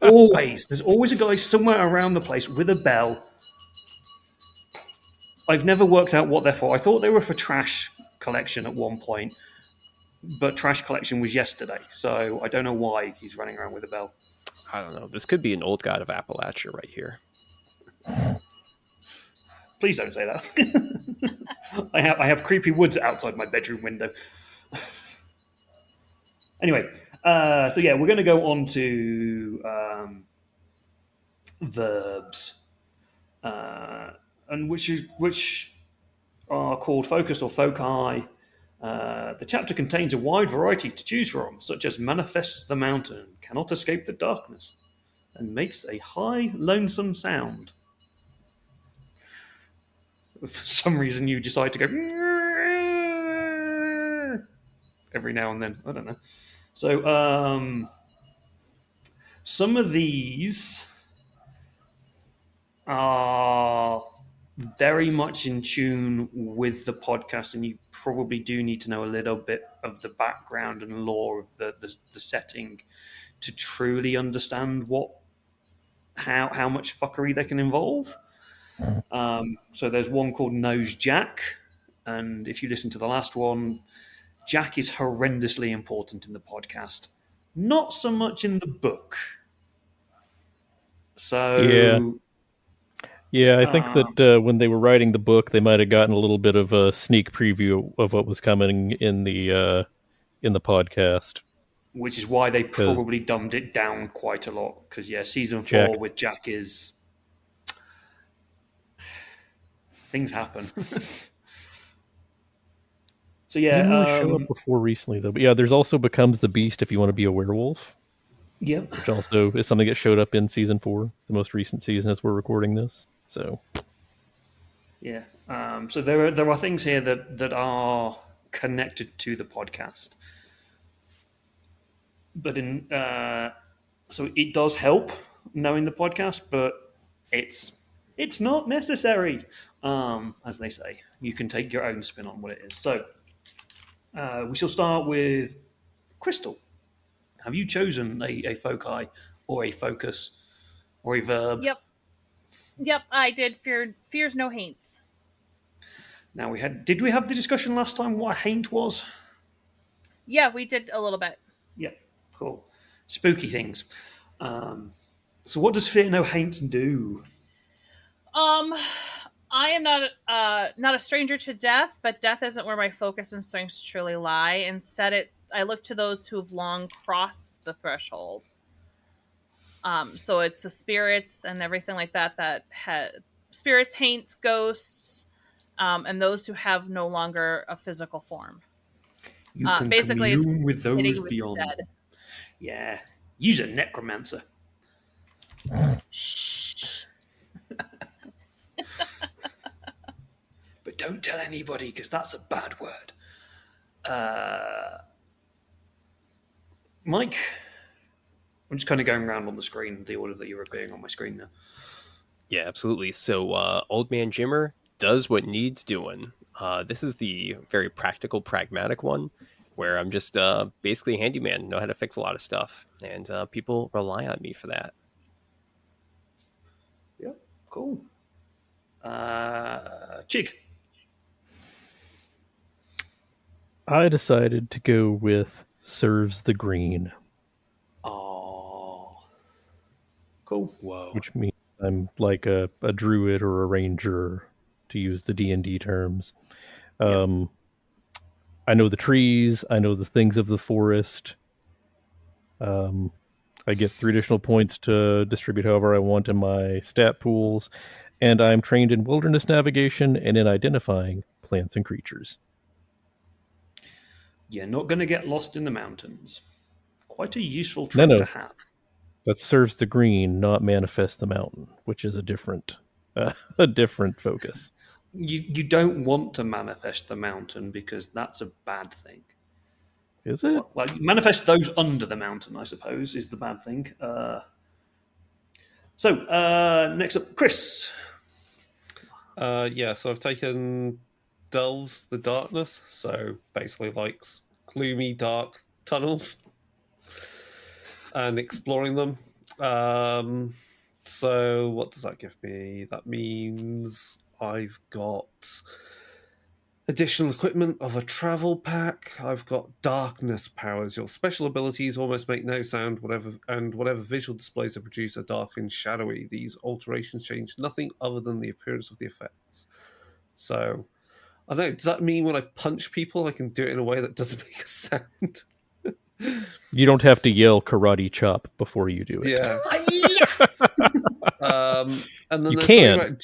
Always. There's always a guy somewhere around the place with a bell. I've never worked out what they're for. I thought they were for trash collection at one point, but trash collection was yesterday, so I don't know why he's running around with a bell. I don't know. This could be an old god of Appalachia right here. Please don't say that. I have creepy woods outside my bedroom window. Anyway, so yeah, we're going to go on to verbs, and which are called focus or foci. The chapter contains a wide variety to choose from, such as manifests the mountain, cannot escape the darkness, and makes a high, lonesome sound. For some reason, you decide to go every now and then. I don't know. So, some of these are very much in tune with the podcast, and you probably do need to know a little bit of the background and lore of the setting to truly understand how much fuckery they can involve. So there's one called Nose Jack, and if you listen to the last one, Jack is horrendously important in the podcast, not so much in the book. So yeah, I think that when they were writing the book, they might have gotten a little bit of a sneak preview of what was coming in the podcast, which is why they probably dumbed it down quite a lot. Because season 4 with Jack is things happen. So yeah, didn't really show up before recently though. But yeah, there's also becomes the beast if you want to be a werewolf. Yep. Which also is something that showed up in season 4, the most recent season as we're recording this. So yeah, so there are things here that are connected to the podcast, but so it does help knowing the podcast, but it's not necessary, as they say. You can take your own spin on what it is. So we shall start with Crystal. Have you chosen a foci or a focus or a verb? Yep, I did. Fears no haints. Now did we have the discussion last time what a haint was? Yeah, we did a little bit. Yep, cool. Spooky things. So what does fear no haints do? I am not a stranger to death, but death isn't where my focus and strengths truly lie. Instead, I look to those who've long crossed the threshold. So it's the spirits and everything like that spirits, haints, ghosts, and those who have no longer a physical form. You can basically commune with those with beyond. the dead. Yeah, use a necromancer. Shh. But don't tell anybody, because that's a bad word. Mike, I'm just kind of going around on the screen, the order that you're appearing on my screen now. Yeah, absolutely. So Old Man Jimmer does what needs doing. This is the very practical, pragmatic one, where I'm just basically a handyman, know how to fix a lot of stuff, and people rely on me for that. Yeah, cool. Chigg. I decided to go with serves the green. Oh, cool. Whoa. Which means I'm like a druid or a ranger to use the D&D terms. I know the trees. I know the things of the forest. I get 3 additional points to distribute however I want in my stat pools, and I'm trained in wilderness navigation and in identifying plants and creatures. You're not going to get lost in the mountains. Quite a useful trait to have. That serves the green, not manifest the mountain, which is a different focus. You don't want to manifest the mountain because that's a bad thing. Is it? Well, manifest those under the mountain, I suppose, is the bad thing. Next up, Chris. So I've taken Delves the Darkness, so basically like gloomy, dark tunnels and exploring them. So what does that give me? That means I've got additional equipment of a travel pack. I've got darkness powers. Your special abilities almost make no sound, whatever visual displays they produce are dark and shadowy. These alterations change nothing other than the appearance of the effects. So, I don't know, does that mean when I punch people, I can do it in a way that doesn't make a sound? You don't have to yell karate chop before you do it. Yeah. And then You there's can.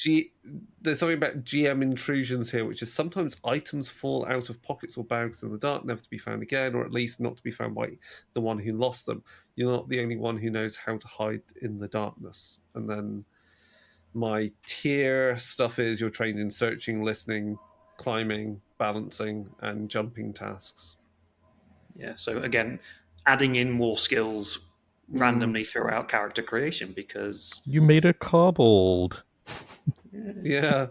There's something about GM intrusions here, which is sometimes items fall out of pockets or bags in the dark, never to be found again, or at least not to be found by the one who lost them. You're not the only one who knows how to hide in the darkness. And then my tier stuff is you're trained in searching, listening, climbing, balancing, and jumping tasks. Yeah, so again, adding in more skills randomly throughout character creation because... You made a kobold. Yeah.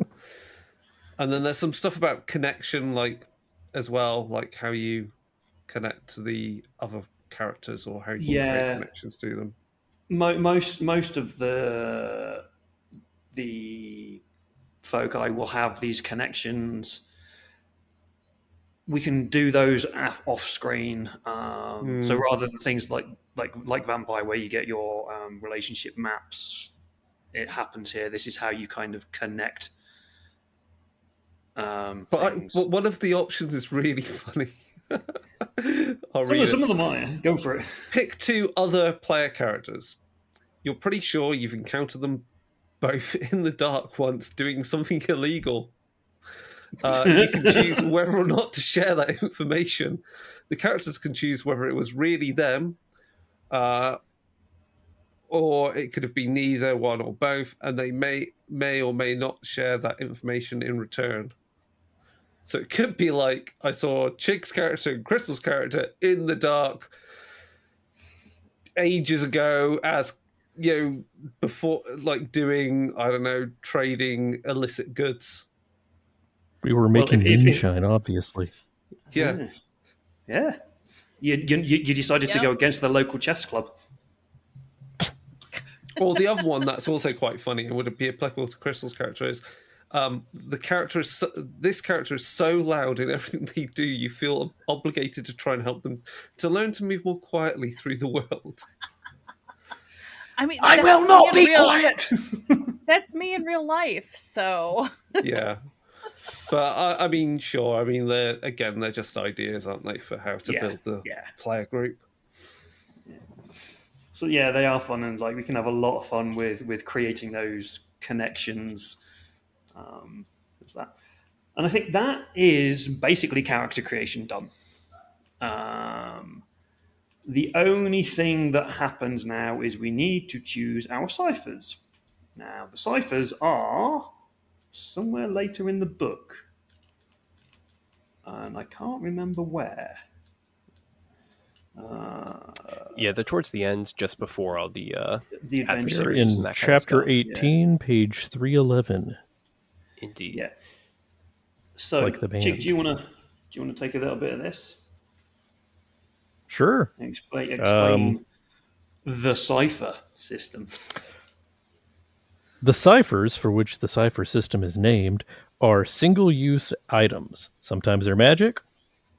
And then there's some stuff about connection, as well, like how you connect to the other characters or how you create connections to them. Most of the foci will have these connections. We can do those off screen. So rather than things like Vampire, where you get your relationship maps, it happens here. This is how you kind of connect. But one of the options is really funny. Some of them are. Go for it. Pick 2 other player characters. You're pretty sure you've encountered them both in the dark once doing something illegal. You can choose whether or not to share that information. The characters can choose whether it was really them, or it could have been neither, one or both, and they may or may not share that information in return. So it could be like I saw Chigg's character and Crystal's character in the dark ages ago, as before, doing, I don't know, trading illicit goods. We were making moonshine, obviously. Yeah. Yeah. You decided to go against the local chess club. Or the other one that's also quite funny and would be applicable to Crystal's character is this character is so loud in everything they do, you feel obligated to try and help them to learn to move more quietly through the world. I mean, I will not be quiet. That's me in real life, so... Yeah. But I mean, sure. I mean, they're just ideas, aren't they, for how to build the player group? Yeah. So yeah, they are fun, and we can have a lot of fun with creating those connections. There's that, and I think that is basically character creation done. The only thing that happens now is we need to choose our ciphers. Now, the ciphers are somewhere later in the book, and I can't remember where. They're towards the end, just before all the adventures in chapter 18, page 311. Indeed. Yeah. So, like the band. Chigg, do you want to take a little bit of this? Sure. Explain the cipher system. The ciphers, for which the cipher system is named, are single-use items. Sometimes they're magic.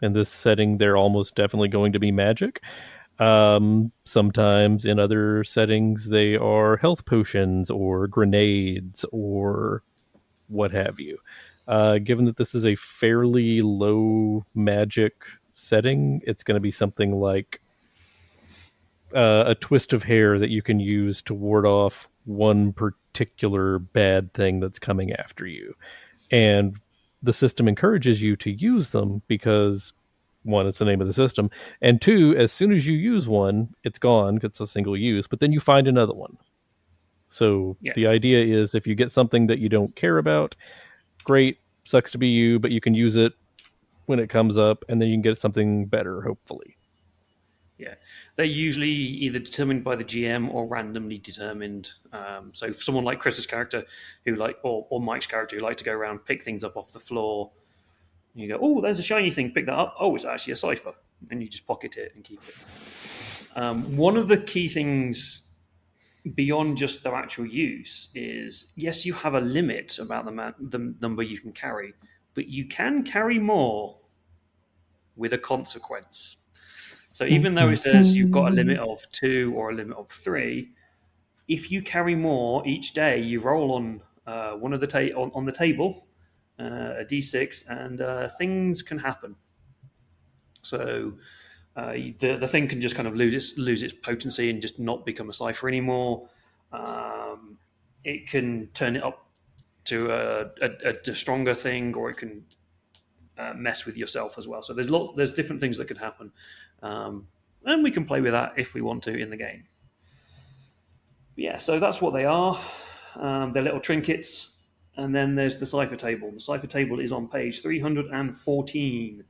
In this setting, they're almost definitely going to be magic. Sometimes in other settings, they are health potions or grenades or what have you. Given that this is a fairly low magic setting, it's going to be something like a twist of hair that you can use to ward off one particular bad thing that's coming after you. And the system encourages you to use them because, one, it's the name of the system, and two, as soon as you use one, it's gone. It's a single use, but then you find another one. So the idea is if you get something that you don't care about, great, sucks to be you, but you can use it when it comes up, and then you can get something better, hopefully. Yeah, they're usually either determined by the GM or randomly determined. So for someone like Chris's character, who or Mike's character, who like to go around, pick things up off the floor, you go, oh, there's a shiny thing, pick that up. Oh, it's actually a Cypher, and you just pocket it and keep it. One of the key things beyond just their actual use is, yes, you have a limit about the number you can carry, but you can carry more with a consequence. So even though it says you've got a limit of 2 or a limit of 3, if you carry more each day, you roll on one of the on the table, a d6, and things can happen. So the thing can just kind of lose its potency and just not become a Cypher anymore. It can turn it up to a stronger thing, or it can mess with yourself as well. So there's different things that could happen. And we can play with that if we want to in the game. Yeah, so that's what they are. They're little trinkets. And then there's the Cypher table. The Cypher table is on page 314.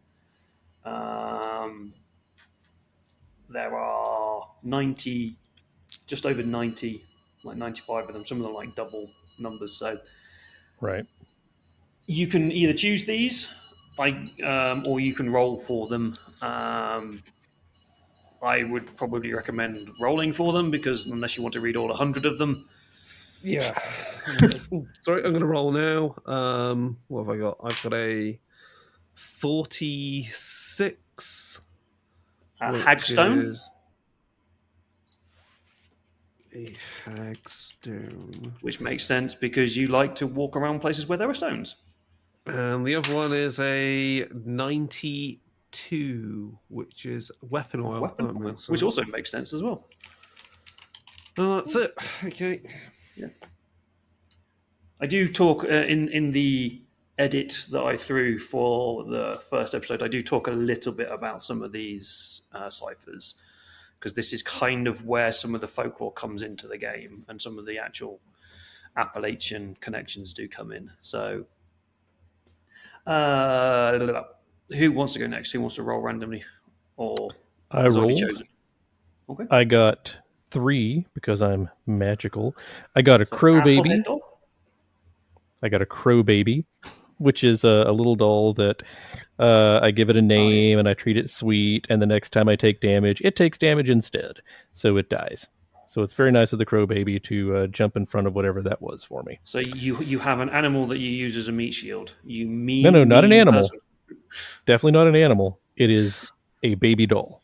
There are 90, just over 90, like 95 of them. Some of them like double numbers. So right, you can either choose these, or you can roll for them. I would probably recommend rolling for them, because unless you want to read all 100 of them. Yeah. Sorry, I'm going to roll now. What have I got? I've got a 46. Hagstone. A hagstone. Which makes sense because you like to walk around places where there are stones. And the other one is a 92, which is weapon oil. Which also makes sense as well. Oh, that's it. Okay. Yeah. I do talk in the edit that I threw for the first episode. I do talk a little bit about some of these ciphers, because this is kind of where some of the folklore comes into the game, and some of the actual Appalachian connections do come in. So, who wants to go next? Who wants to roll randomly? Or I rolled. Chosen? Okay. I got 3 because I'm magical. I got a crow baby. I got a crow baby, which is a little doll that I give it a name and I treat it sweet, and the next time I take damage, it takes damage instead, so it dies. So it's very nice of the crow baby to jump in front of whatever that was for me. So you have an animal that you use as a meat shield. No, not an animal. Person. Definitely not an animal. It is a baby doll.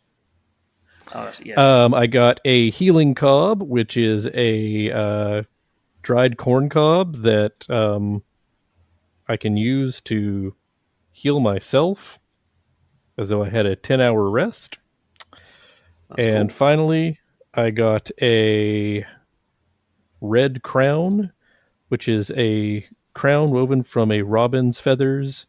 Oh, yes. I got a healing cob, which is a dried corn cob that I can use to heal myself as though I had a 10-hour rest. That's and cool. Finally, I got a red crown, which is a crown woven from a robin's feathers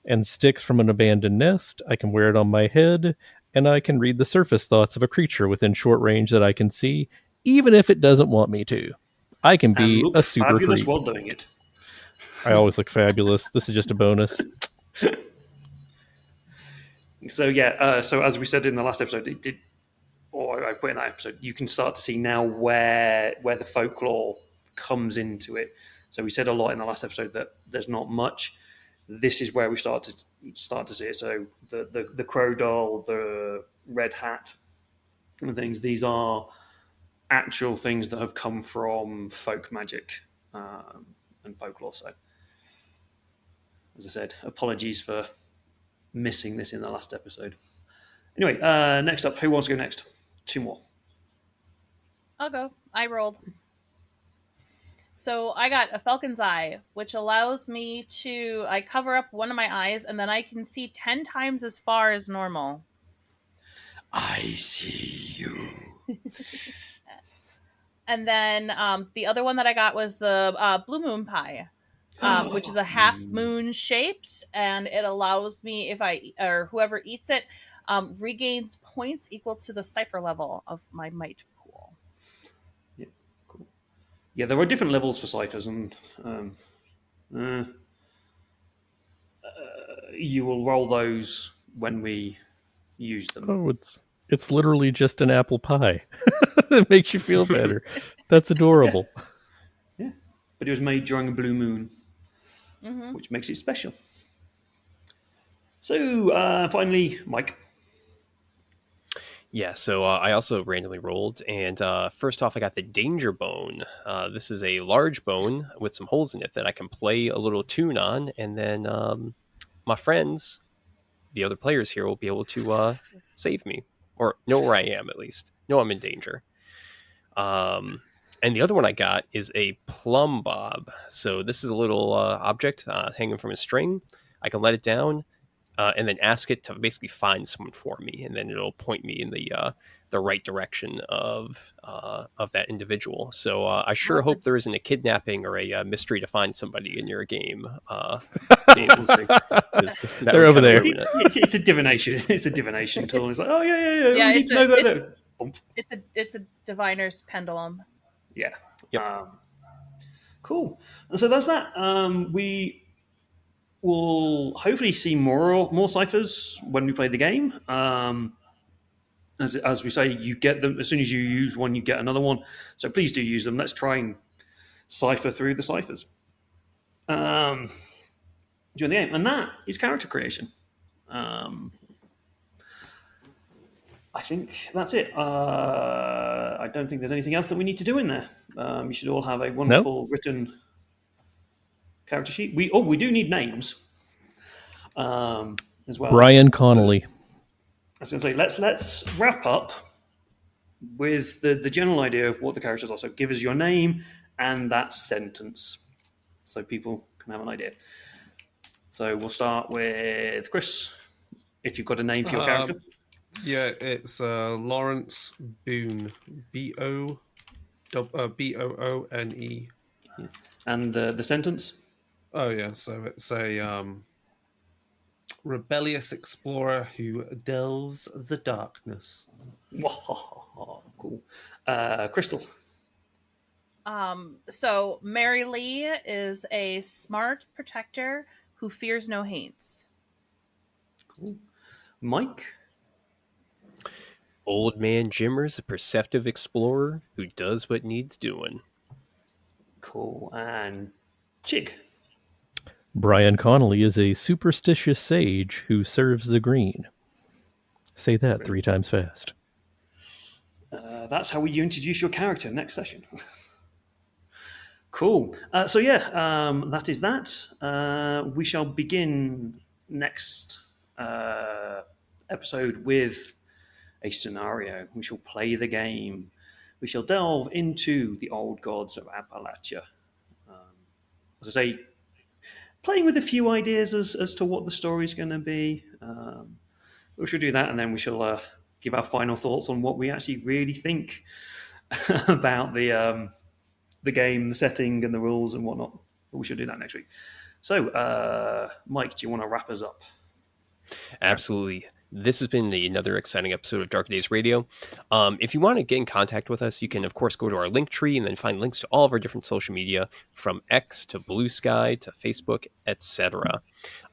and sticks from an abandoned nest. I can wear it on my head, and I can read the surface thoughts of a creature within short range that I can see, even if it doesn't want me to. I can be a super fabulous creep. While doing it. I always look fabulous. This is just a bonus. So yeah, so as we said in the last episode, I put in that episode, you can start to see now where the folklore comes into it. So we said a lot in the last episode that there's not much. This is where we start to see it. So the crow doll, the red hat, and things. These are actual things that have come from folk magic and folklore. So, as I said, apologies for missing this in the last episode. Anyway, next up, who wants to go next? 2 more. I'll go. I rolled. So I got a Falcon's Eye, which allows me to I cover up one of my eyes, and then I can see 10 times as far as normal. I see you. And then the other one that I got was the Blue Moon Pie, which is a half moon shaped, and it allows me, if I or whoever eats it, regains points equal to the cipher level of my might pool. Yeah, cool. Yeah, there are different levels for ciphers, and you will roll those when we use them. Oh, it's literally just an apple pie. It makes you feel better. That's adorable. Yeah, but it was made during a blue moon, Mm-hmm. which makes it special. So finally, Mike. Yeah, so I also randomly rolled, and first off, I got the Danger Bone. This is a large bone with some holes in it that I can play a little tune on, and then my friends, the other players here, will be able to save me, or know where I am at least. Know I'm in danger. And the other one I got is a plumb bob. So this is a little object hanging from a string. I can let it down and then ask it to basically find someone for me, and then it'll point me in the right direction of that individual. So I sure hope there isn't a kidnapping or a mystery to find somebody in your game. They're over there. It's a divination. It's a divination tool. It's like, oh yeah. We need to know that. It's a diviner's pendulum. Yeah. Yep. Cool. And so that's that. We will hopefully see more ciphers when we play the game. As we say, you get them as soon as you use one, you get another one. So please do use them. Let's try and cipher through the ciphers during the game, and that is character creation. I think that's it. I don't think there's anything else that we need to do in there. You should all have a wonderful written character sheet. We do need names as well. Brian Connolly. I was going to say, let's wrap up with the general idea of what the characters are. So give us your name and that sentence so people can have an idea. So we'll start with Chris, if you've got a name for your character. Yeah, it's Lawrence Boone. Boone. Yeah. And the sentence? Oh, yeah. So it's a rebellious explorer who delves the darkness. Cool. Crystal. So Mary Lee is a smart protector who fears no haints. Cool. Mike. Old Man Jimmer's a perceptive explorer who does what needs doing. Cool. And Chigg. Brian Connolly is a superstitious sage who serves the green. Say that 3 times fast. That's how you introduce your character next session. Cool. That is that. We shall begin next episode with a scenario. We shall play the game. We shall delve into the old gods of Appalachia. As I say, playing with a few ideas as to what the story is going to be. We shall do that, and then we shall give our final thoughts on what we actually really think about the game, the setting, and the rules and whatnot. But we shall do that next week. So, Mike, do you want to wrap us up? Absolutely. This has been another exciting episode of Dark Days Radio. If you want to get in contact with us, you can, of course, go to our link tree and then find links to all of our different social media, from X to Blue Sky to Facebook, etc.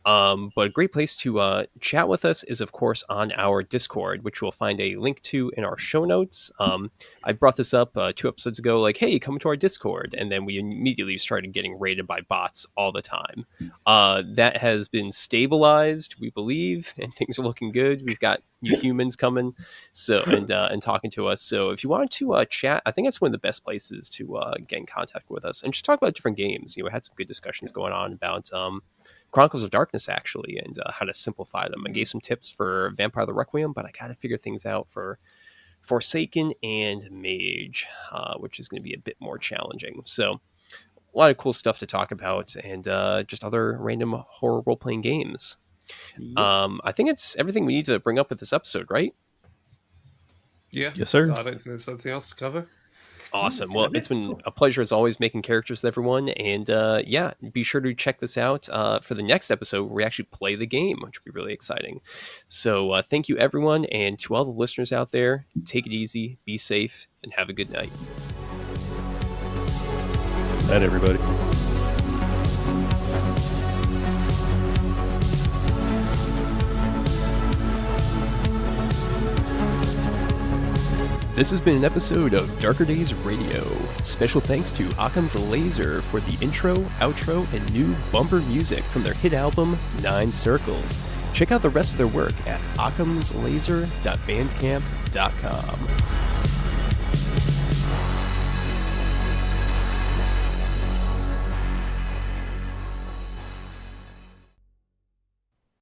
But a great place to chat with us is, of course, on our Discord, which you'll find a link to in our show notes. I brought this up 2 episodes ago, like, hey, come to our Discord. And then we immediately started getting raided by bots all the time. That has been stabilized, we believe, and things are looking good. We've got new humans coming and talking to us. So if you wanted to chat, I think that's one of the best places to get in contact with us and just talk about different games. We had some good discussions going on about Chronicles of Darkness, actually, and how to simplify them. I gave some tips for Vampire the Requiem, but I got to figure things out for Forsaken and Mage, which is going to be a bit more challenging. So lot of cool stuff to talk about, and just other random horror role-playing games. I think it's everything we need to bring up with this episode, right? Yeah. Yes, sir. I don't think there's anything else to cover. Awesome. Well, it's been a pleasure as always making characters with everyone. And yeah, be sure to check this out for the next episode where we actually play the game, which will be really exciting. So thank you, everyone. And to all the listeners out there, take it easy, be safe, and have a good night. Night, everybody. This has been an episode of Darker Days Radio. Special thanks to Occam's Laser for the intro, outro, and new bumper music from their hit album, 9 Circles. Check out the rest of their work at occamslaser.bandcamp.com.